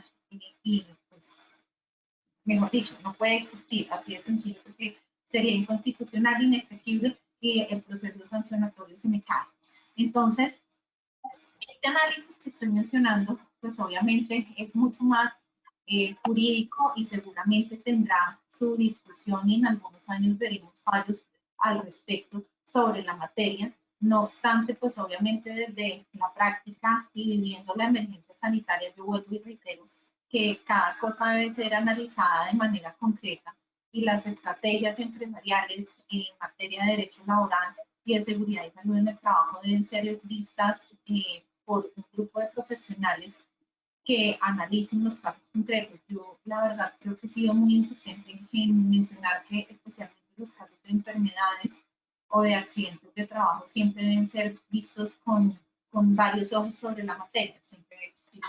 pues, mejor dicho, no puede existir, así de sencillo, porque sería inconstitucional, inexequible y el proceso sancionatorio se me cae. Entonces, este análisis que estoy mencionando, pues obviamente es mucho más jurídico y seguramente tendrá su discusión y en algunos años veremos fallos al respecto sobre la materia. No obstante, pues obviamente desde la práctica y viviendo la emergencia sanitaria, yo vuelvo y reitero que cada cosa debe ser analizada de manera concreta y las estrategias empresariales en materia de derecho laboral y de seguridad y salud en el trabajo deben ser vistas por un grupo de profesionales que analicen los casos concretos. Yo, la verdad, creo que he sido muy insistente en mencionar que especialmente los casos de enfermedades o de accidentes de trabajo siempre deben ser vistos con varios ojos sobre la materia. Siempre debe existir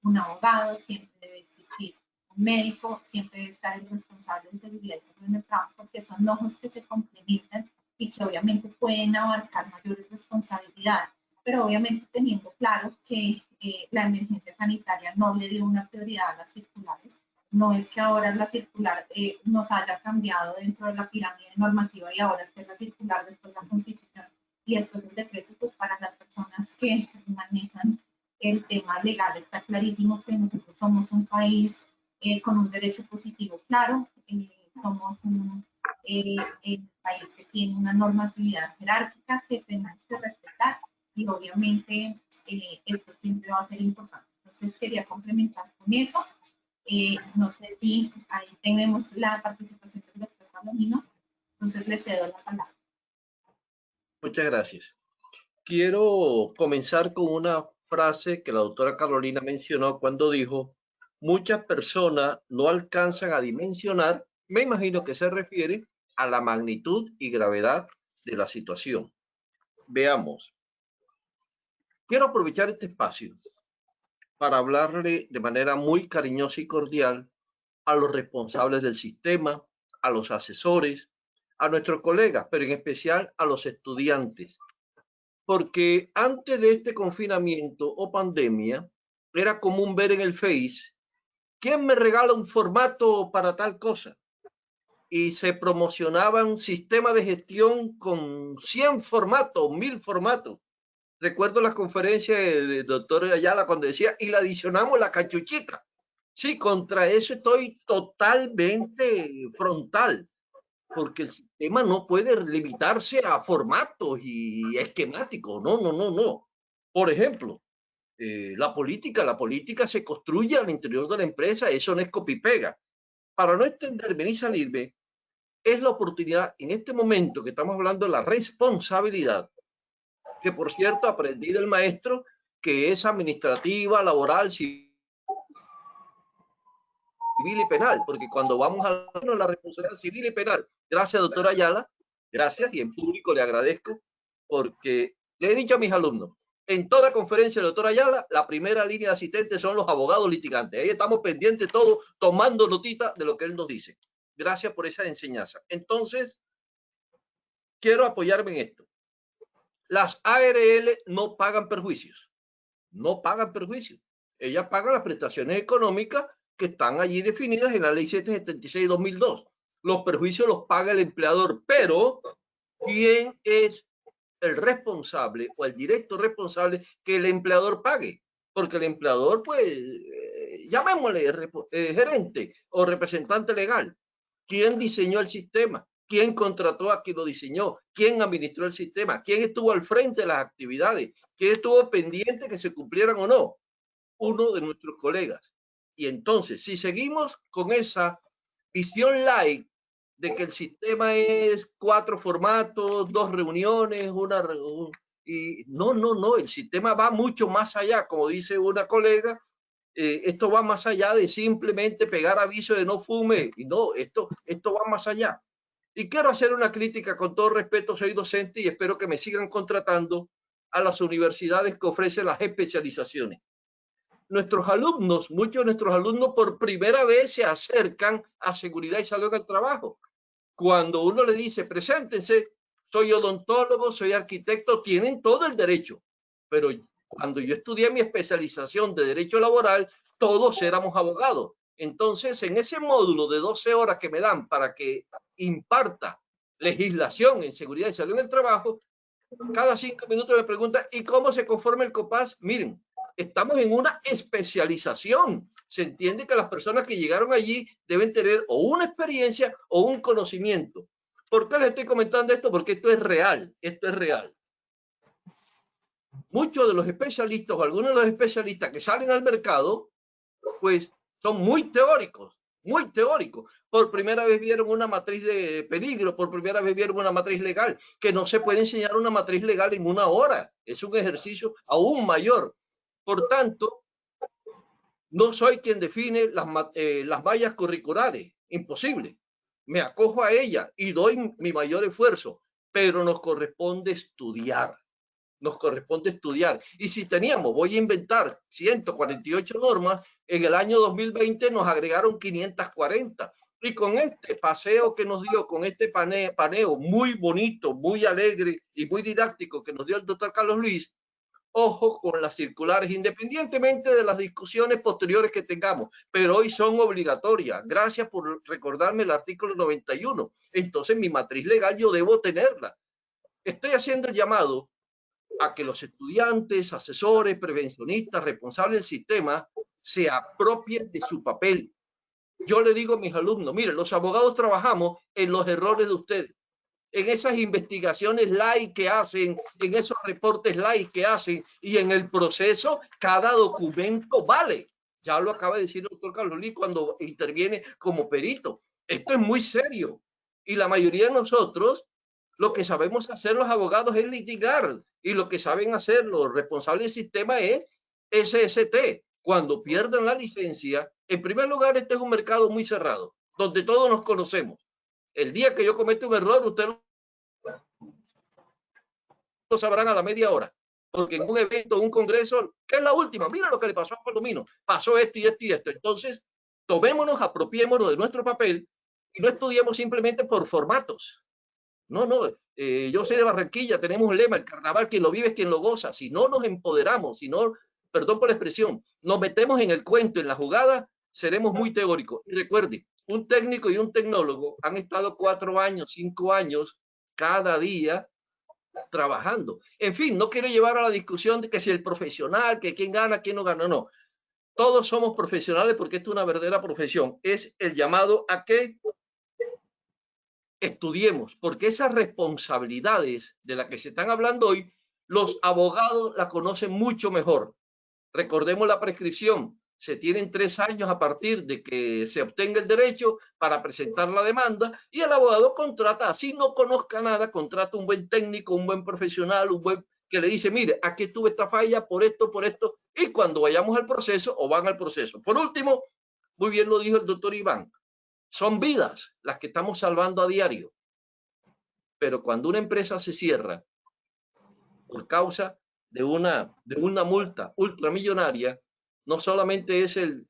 un abogado, siempre debe existir un médico, siempre debe estar el responsable de seguridad y salud en el trabajo, porque son ojos que se complementan y que obviamente pueden abarcar mayores responsabilidades, pero obviamente teniendo claro que la emergencia sanitaria no le dio una prioridad a las circulares. No es que ahora la circular nos haya cambiado dentro de la pirámide normativa y ahora esté la circular, después la constitución y después el decreto, pues para las personas que manejan el tema legal está clarísimo que nosotros somos un país con un derecho positivo claro, somos un país que tiene una normatividad jerárquica que tenemos que respetar y obviamente esto siempre va a ser importante. Entonces quería complementar con eso. No sé si ahí tenemos la participación del doctor Palomino, entonces le cedo la palabra. Muchas gracias. Quiero comenzar con una frase que la doctora Carolina mencionó cuando dijo: muchas personas no alcanzan a dimensionar, me imagino que se refiere a la magnitud y gravedad de la situación. Veamos. Quiero aprovechar este espacio para hablarle de manera muy cariñosa y cordial a los responsables del sistema, a los asesores, a nuestros colegas, pero en especial a los estudiantes. Porque antes de este confinamiento o pandemia, era común ver en el Face, ¿quién me regala un formato para tal cosa? Y se promocionaban sistemas de gestión con 100 formatos, 1000 formatos. Recuerdo las conferencias del doctor Ayala cuando decía, y le adicionamos la cachuchica. Sí, contra eso estoy totalmente frontal, porque el sistema no puede limitarse a formatos y esquemáticos. No, no, no, no. Por ejemplo, la política se construye al interior de la empresa, eso no es copy-pega. Para no extenderme ni salirme, es la oportunidad en este momento que estamos hablando de la responsabilidad, que por cierto aprendí del maestro, que es administrativa, laboral, civil y penal, porque cuando vamos a la responsabilidad civil y penal, gracias doctora Ayala, gracias, y en público le agradezco, porque le he dicho a mis alumnos, en toda conferencia de doctora Ayala, la primera línea de asistentes son los abogados litigantes. Ahí estamos pendientes todos, tomando notita de lo que él nos dice. Gracias por esa enseñanza. Entonces, quiero apoyarme en esto. Las ARL no pagan perjuicios. No pagan perjuicios. Ellas pagan las prestaciones económicas que están allí definidas en la ley 776/2002. Los perjuicios los paga el empleador, pero ¿quién es el responsable o el directo responsable que el empleador pague? Porque el empleador, pues, llamémosle gerente o representante legal. ¿Quién diseñó el sistema? ¿Quién contrató a quien lo diseñó? ¿Quién administró el sistema? ¿Quién estuvo al frente de las actividades? ¿Quién estuvo pendiente que se cumplieran o no? Uno de nuestros colegas. Y entonces, si seguimos con esa visión light de que el sistema es 4 formatos, 2 reuniones, y no, el sistema va mucho más allá, como dice una colega, esto va más allá de simplemente pegar aviso de no fume, y no, esto va más allá. Y quiero hacer una crítica con todo respeto, soy docente y espero que me sigan contratando a las universidades que ofrecen las especializaciones. Nuestros alumnos, muchos de nuestros alumnos por primera vez se acercan a seguridad y salud en el trabajo. Cuando uno le dice, preséntense, soy odontólogo, soy arquitecto, tienen todo el derecho. Pero cuando yo estudié mi especialización de derecho laboral, todos éramos abogados. Entonces, en ese módulo de 12 horas que me dan para que imparta legislación en seguridad y salud en el trabajo, cada 5 minutos me preguntan, ¿y cómo se conforma el COPAS? Miren, estamos en una especialización. Se entiende que las personas que llegaron allí deben tener o una experiencia o un conocimiento. ¿Por qué les estoy comentando esto? Porque esto es real, esto es real. Muchos de los especialistas o algunos de los especialistas que salen al mercado, pues son muy teóricos, muy teóricos. Por primera vez vieron una matriz de peligro, por primera vez vieron una matriz legal, que no se puede enseñar una matriz legal en 1 hora. Es un ejercicio aún mayor. Por tanto, no soy quien define las mallas curriculares, imposible. Me acojo a ella y doy mi mayor esfuerzo, pero nos corresponde estudiar. Nos corresponde estudiar. Y si teníamos, voy a inventar 148 normas, en el año 2020 nos agregaron 540. Y con este paseo que nos dio, con este paneo muy bonito, muy alegre y muy didáctico que nos dio el doctor Carlos Luis, ojo con las circulares, independientemente de las discusiones posteriores que tengamos, pero hoy son obligatorias. Gracias por recordarme el artículo 91. Entonces, mi matriz legal yo debo tenerla. Estoy haciendo el llamado a que los estudiantes, asesores, prevencionistas, responsables del sistema, se apropien de su papel. Yo le digo a mis alumnos, miren, los abogados trabajamos en los errores de ustedes, en esas investigaciones live que hacen, en esos reportes live que hacen, y en el proceso cada documento vale. Ya lo acaba de decir el doctor Carlos Luis cuando interviene como perito. Esto es muy serio. Y la mayoría de nosotros, lo que sabemos hacer los abogados es litigar, y lo que saben hacer los responsables del sistema es SST. Cuando pierden la licencia, en primer lugar, este es un mercado muy cerrado, donde todos nos conocemos. El día que yo cometa un error, ustedes lo sabrán a la media hora, porque en un evento, un congreso, ¿qué es la última? Mira lo que le pasó a Palomino, pasó esto y esto y esto. Entonces, tomémonos, apropiémonos de nuestro papel y no estudiemos simplemente por formatos. No, yo soy de Barranquilla, tenemos un lema, el carnaval, quien lo vive es quien lo goza. Si no nos empoderamos, si no, perdón por la expresión, nos metemos en el cuento, en la jugada, seremos muy teóricos. Y recuerde, un técnico y un tecnólogo han estado 4 años, 5 años, cada día trabajando. En fin, no quiero llevar a la discusión de que si el profesional, que quién gana, quién no gana, no. Todos somos profesionales porque esto es una verdadera profesión. Es el llamado a que estudiemos, porque esas responsabilidades de las que se están hablando hoy, los abogados la conocen mucho mejor. Recordemos la prescripción. Se tienen 3 años a partir de que se obtenga el derecho para presentar la demanda y el abogado contrata, así no conozca nada, contrata un buen técnico, un buen profesional, un buen que le dice, mire, aquí tuve esta falla por esto, y cuando vayamos al proceso o van al proceso. Por último, muy bien lo dijo el doctor Iván, son vidas las que estamos salvando a diario. Pero cuando una empresa se cierra por causa de una multa ultramillonaria, no solamente es el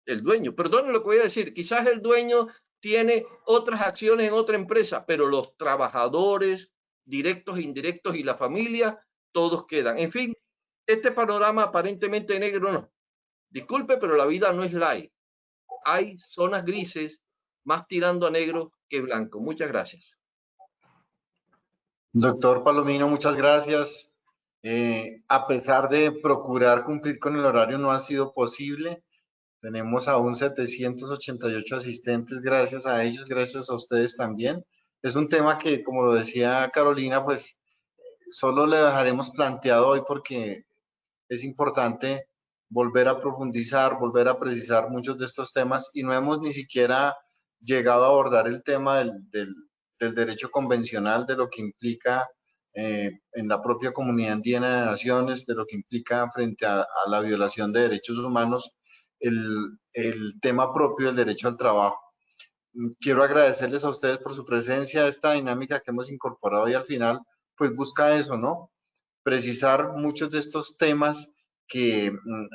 dueño, perdón lo que voy a decir, quizás el dueño tiene otras acciones en otra empresa, pero los trabajadores, directos e indirectos y la familia, todos quedan. En fin, este panorama aparentemente negro no. Disculpe, pero la vida no es light. Hay zonas grises más tirando a negro que blanco. Muchas gracias. Doctor Palomino, muchas gracias. A pesar de procurar cumplir con el horario, no ha sido posible. Tenemos aún 788 asistentes, gracias a ellos, gracias a ustedes también. Es un tema que, como lo decía Carolina, pues solo le dejaremos planteado hoy porque es importante volver a profundizar, volver a precisar muchos de estos temas y no hemos ni siquiera llegado a abordar el tema del derecho convencional, de lo que implica en la propia comunidad andina de naciones, de lo que implica frente a la violación de derechos humanos, el tema propio del derecho al trabajo. Quiero agradecerles a ustedes por su presencia. Esta dinámica que hemos incorporado y al final, pues busca eso, ¿no? Precisar muchos de estos temas que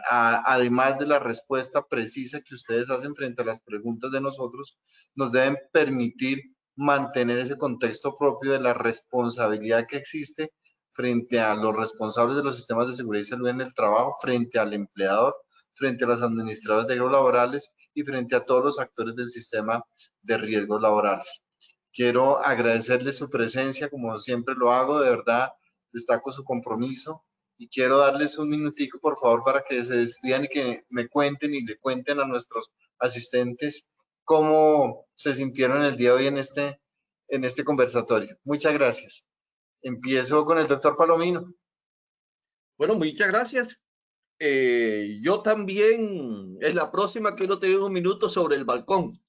además de la respuesta precisa que ustedes hacen frente a las preguntas de nosotros, nos deben permitir mantener ese contexto propio de la responsabilidad que existe frente a los responsables de los sistemas de seguridad y salud en el trabajo, frente al empleador, frente a los administradores de riesgos laborales y frente a todos los actores del sistema de riesgos laborales. Quiero agradecerles su presencia, como siempre lo hago, de verdad destaco su compromiso y quiero darles un minutico, por favor, para que se despidan y que me cuenten y le cuenten a nuestros asistentes cómo se sintieron el día de hoy en este conversatorio. Muchas gracias. Empiezo con el doctor Palomino. Bueno, muchas gracias. Yo también, en la próxima quiero tener un minuto sobre el balcón.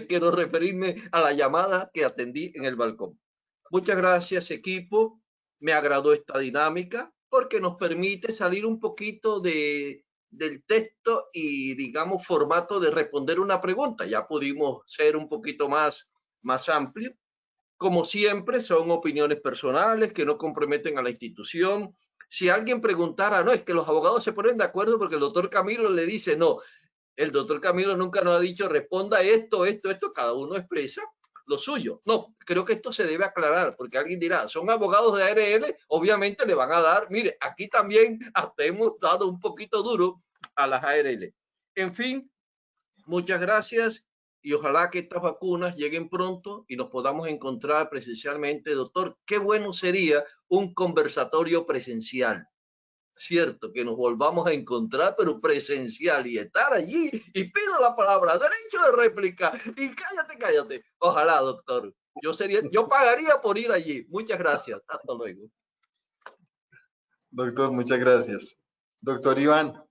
Quiero referirme a la llamada que atendí en el balcón. Muchas gracias, equipo. Me agradó esta dinámica porque nos permite salir un poquito del texto y, digamos, formato de responder una pregunta. Ya pudimos ser un poquito más amplio. Como siempre, son opiniones personales que no comprometen a la institución. Si alguien preguntara, no, es que los abogados se ponen de acuerdo porque el doctor Camilo le dice no. El doctor Camilo nunca nos ha dicho responda esto, cada uno expresa lo suyo. No, creo que esto se debe aclarar, porque alguien dirá, son abogados de ARL, obviamente le van a dar, mire, aquí también hasta hemos dado un poquito duro a las ARL. En fin, muchas gracias y ojalá que estas vacunas lleguen pronto y nos podamos encontrar presencialmente. Doctor, qué bueno sería un conversatorio presencial. Cierto, que nos volvamos a encontrar, pero presencial y estar allí y pido la palabra, derecho de réplica y cállate. Ojalá, doctor. Yo pagaría por ir allí. Muchas gracias. Hasta luego. Doctor, muchas gracias. Doctor Iván.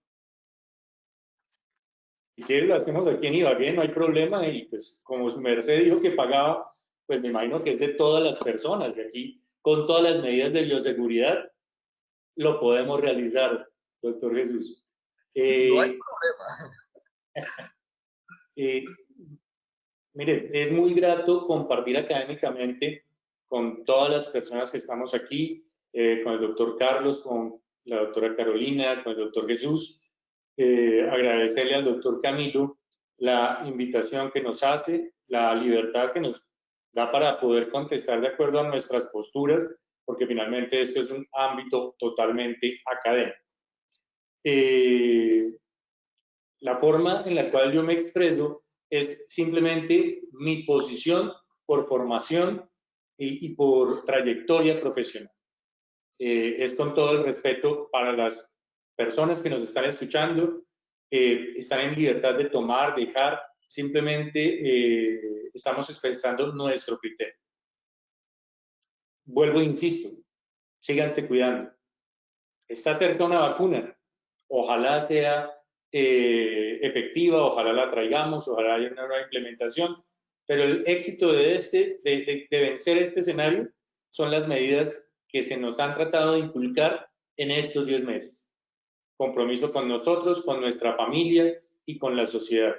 Si quieres lo hacemos aquí en Ibagué, no hay problema, y pues como su merced dijo que pagaba, pues me imagino que es de todas las personas de aquí, con todas las medidas de bioseguridad, lo podemos realizar, doctor Jesús. No hay problema. Mire, es muy grato compartir académicamente con todas las personas que estamos aquí, con el doctor Carlos, con la doctora Carolina, con el doctor Jesús. Agradecerle al doctor Camilo la invitación que nos hace, la libertad que nos da para poder contestar de acuerdo a nuestras posturas, porque finalmente esto es un ámbito totalmente académico. La forma en la cual yo me expreso es simplemente mi posición por formación y por trayectoria profesional. Es con todo el respeto para las personas que nos están escuchando, están en libertad de tomar, dejar, simplemente estamos expresando nuestro criterio. Vuelvo e insisto, síganse cuidando. Está cerca una vacuna, Ojalá sea efectiva, ojalá la traigamos, ojalá haya una nueva implementación, pero el éxito de vencer este escenario son las medidas que se nos han tratado de inculcar en estos 10 meses. Compromiso con nosotros, con nuestra familia y con la sociedad.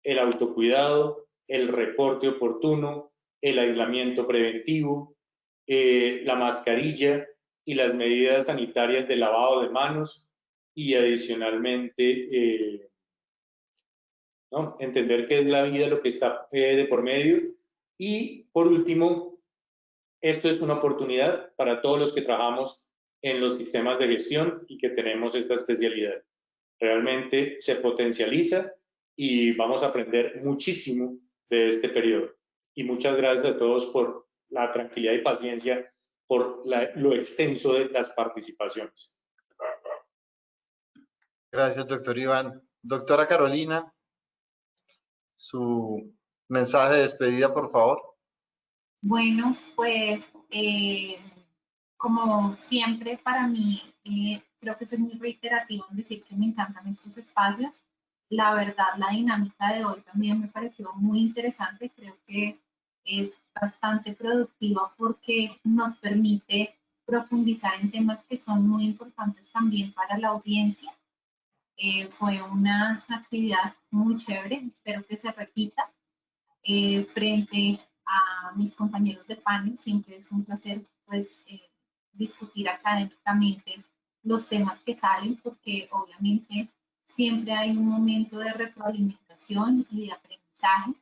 El autocuidado, el reporte oportuno, el aislamiento preventivo, la mascarilla y las medidas sanitarias de lavado de manos y adicionalmente ¿no? Entender qué es la vida, lo que está de por medio. Y por último, esto es una oportunidad para todos los que trabajamos en los sistemas de gestión y que tenemos esta especialidad. Realmente se potencializa y vamos a aprender muchísimo de este periodo. Y muchas gracias a todos por la tranquilidad y paciencia, por lo extenso de las participaciones. Gracias, doctor Iván. Doctora Carolina, su mensaje de despedida, por favor. Bueno, pues como siempre para mí, creo que soy muy reiterativo en decir que me encantan estos espacios. La verdad, la dinámica de hoy también me pareció muy interesante. Creo que es bastante productiva porque nos permite profundizar en temas que son muy importantes también para la audiencia. Fue una actividad muy chévere, espero que se repita. Frente a mis compañeros de panel, siempre es un placer pues, discutir académicamente los temas que salen, porque obviamente siempre hay un momento de retroalimentación y de aprendizaje.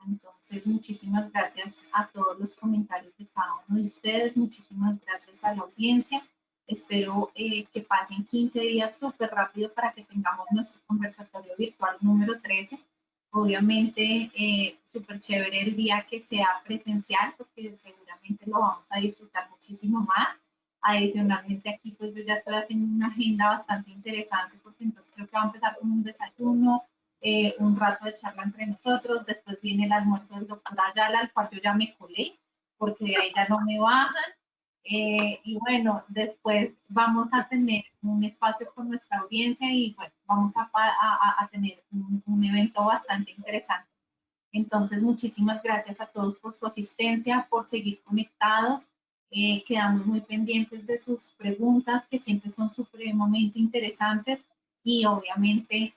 Entonces, muchísimas gracias a todos los comentarios de cada uno de ustedes, muchísimas gracias a la audiencia. Espero que pasen 15 días súper rápido para que tengamos nuestro conversatorio virtual número 13. Obviamente, súper chévere el día que sea presencial, porque seguramente lo vamos a disfrutar muchísimo más. Adicionalmente aquí, pues yo ya estoy haciendo una agenda bastante interesante, porque entonces creo que va a empezar con un desayuno, un rato de charla entre nosotros, después viene el almuerzo del doctor Ayala, al cual yo ya me colé, porque de ahí ya no me bajan. Y bueno, después vamos a tener un espacio con nuestra audiencia y bueno, vamos a tener un evento bastante interesante. Entonces, muchísimas gracias a todos por su asistencia, por seguir conectados. Quedamos muy pendientes de sus preguntas, que siempre son supremamente interesantes. Y obviamente,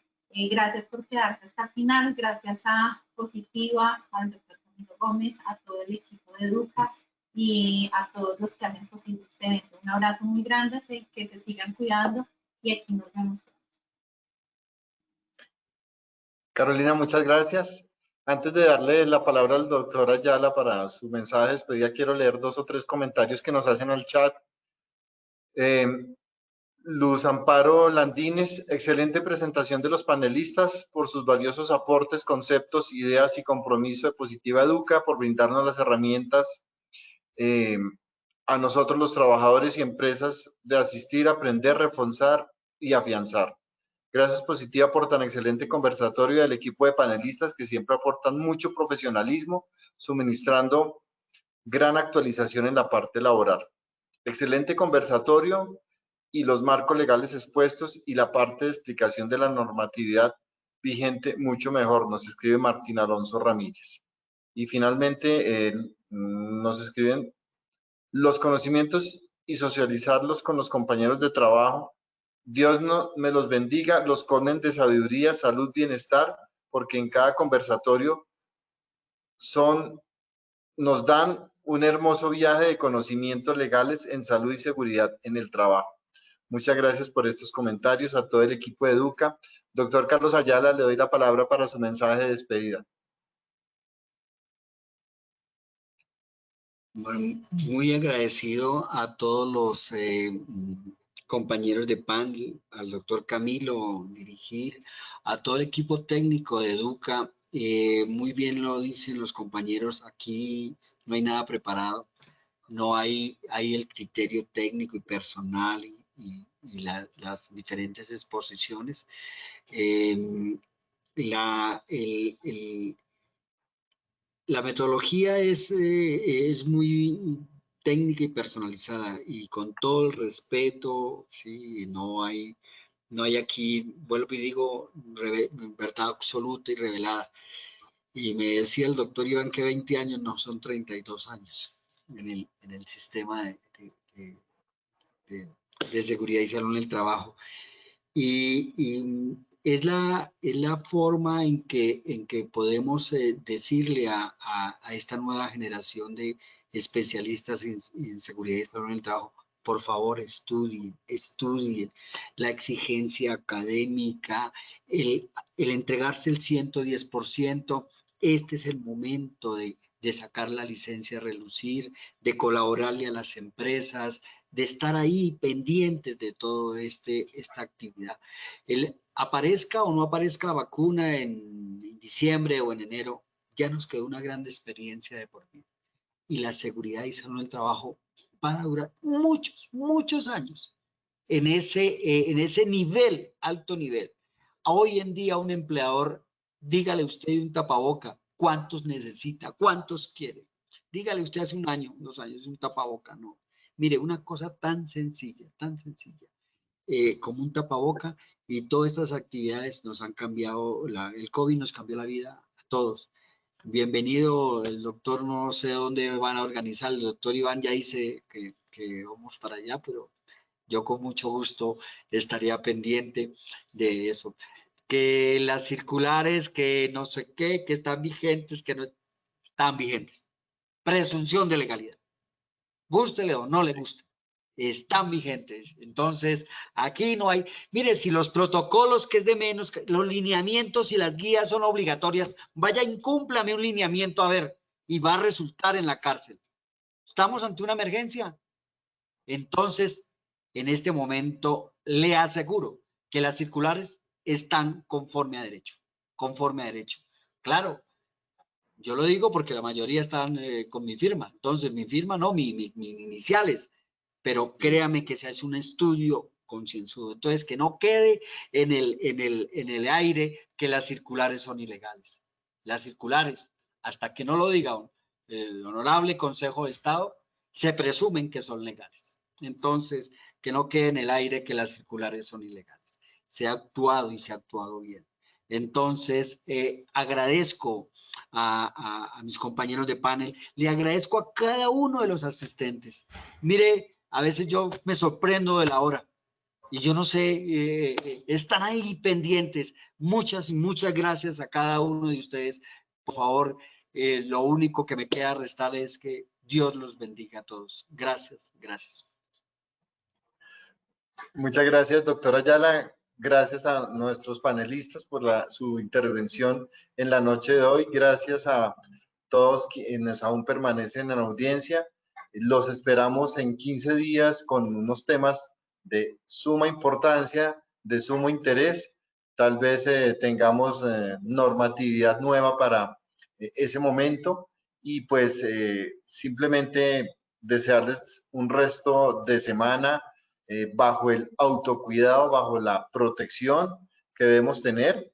gracias por quedarse hasta el final. Gracias a Positiva, al doctor Camilo Gómez, a todo el equipo de Educa y a todos los que hacen posible este evento. Un abrazo muy grande, que se sigan cuidando y aquí nos vemos. Carolina, muchas gracias. Antes de darle la palabra al doctor Ayala para su mensaje de despedida, quiero leer 2 o 3 comentarios que nos hacen al chat. Luz Amparo Landines, excelente presentación de los panelistas por sus valiosos aportes, conceptos, ideas y compromiso de Positiva Educa, por brindarnos las herramientas a nosotros los trabajadores y empresas de asistir, aprender, reforzar y afianzar. Gracias Positiva por tan excelente conversatorio y al equipo de panelistas que siempre aportan mucho profesionalismo, suministrando gran actualización en la parte laboral. Excelente conversatorio y los marcos legales expuestos y la parte de explicación de la normatividad vigente mucho mejor, nos escribe Martín Alonso Ramírez. Y finalmente nos escriben los conocimientos y socializarlos con los compañeros de trabajo. Dios me los bendiga, los colmen de sabiduría, salud, bienestar, porque en cada conversatorio nos dan un hermoso viaje de conocimientos legales en salud y seguridad en el trabajo. Muchas gracias por estos comentarios a todo el equipo de Educa. Doctor Carlos Ayala, le doy la palabra para su mensaje de despedida. Bueno, muy agradecido a todos los compañeros de panel, al doctor Camilo dirigir, a todo el equipo técnico de Educa. Muy bien lo dicen los compañeros, aquí no hay nada preparado, no hay el criterio técnico y personal y las diferentes exposiciones. La metodología es muy técnica y personalizada y con todo el respeto, ¿sí? No hay No hay aquí, vuelvo y digo, verdad absoluta y revelada. Y me decía el doctor Iván que 20 años no son 32 años en el sistema de seguridad y salud en el trabajo. Y es la forma en que podemos decirle a esta nueva generación de especialistas en seguridad y salud en el trabajo: por favor, estudien la exigencia académica, el entregarse el 110%. Este es el momento de sacar la licencia a relucir, de colaborarle a las empresas, de estar ahí pendientes de todo esta actividad. Aparezca o no aparezca la vacuna en diciembre o en enero, ya nos quedó una gran experiencia de por vida. Y la seguridad y salud del trabajo van a durar muchos años en ese nivel, alto nivel. Hoy en día un empleador, dígale usted un tapaboca, ¿cuántos necesita? ¿Cuántos quiere? Dígale usted hace un año, 2 años, un tapaboca, no. Mire, una cosa tan sencilla, como un tapaboca, y todas estas actividades nos han cambiado, el COVID nos cambió la vida a todos. Bienvenido el doctor, no sé dónde van a organizar, el doctor Iván ya dice que vamos para allá, pero yo con mucho gusto estaría pendiente de eso. Que las circulares, que no sé qué, que están vigentes, que no están vigentes. Presunción de legalidad. Gústele o no le guste, están vigentes. Entonces, aquí no hay... Mire, si los protocolos, que es de menos, los lineamientos y las guías son obligatorias, vaya, incúmplame un lineamiento, a ver, y va a resultar en la cárcel. ¿Estamos ante una emergencia? Entonces, en este momento, le aseguro que las circulares están conforme a derecho. Claro, yo lo digo porque la mayoría están con mi firma. Entonces, mi firma no, mis iniciales. Pero créame que se hace un estudio concienzudo. Entonces, que no quede en el aire que las circulares son ilegales. Las circulares, hasta que no lo diga el honorable Consejo de Estado, se presumen que son legales. Entonces, que no quede en el aire que las circulares son ilegales. Se ha actuado y se ha actuado bien. Entonces, agradezco a mis compañeros de panel, le agradezco a cada uno de los asistentes. Mire, a veces yo me sorprendo de la hora y yo no sé, están ahí pendientes. Muchas gracias a cada uno de ustedes. Por favor, lo único que me queda restar es que Dios los bendiga a todos. Gracias. Muchas gracias, doctora Ayala. Gracias a nuestros panelistas por su intervención en la noche de hoy. Gracias a todos quienes aún permanecen en la audiencia. Los esperamos en 15 días con unos temas de suma importancia, de sumo interés. Tal vez tengamos normatividad nueva para ese momento y pues simplemente desearles un resto de semana bajo el autocuidado, bajo la protección que debemos tener.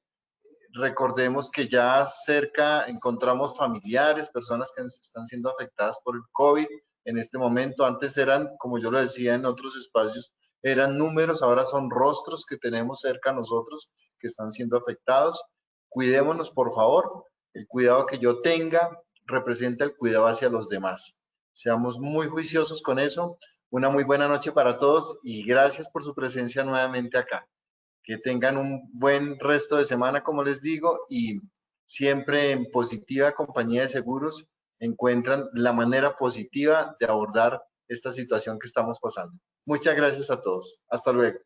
Recordemos que ya cerca encontramos familiares, personas que están siendo afectadas por el COVID en este momento. Antes eran, como yo lo decía en otros espacios, eran números, ahora son rostros que tenemos cerca a nosotros que están siendo afectados. Cuidémonos, por favor. El cuidado que yo tenga representa el cuidado hacia los demás. Seamos muy juiciosos con eso. Una muy buena noche para todos y gracias por su presencia nuevamente acá. Que tengan un buen resto de semana, como les digo, y siempre en Positiva Compañía de Seguros encuentran la manera positiva de abordar esta situación que estamos pasando. Muchas gracias a todos. Hasta luego.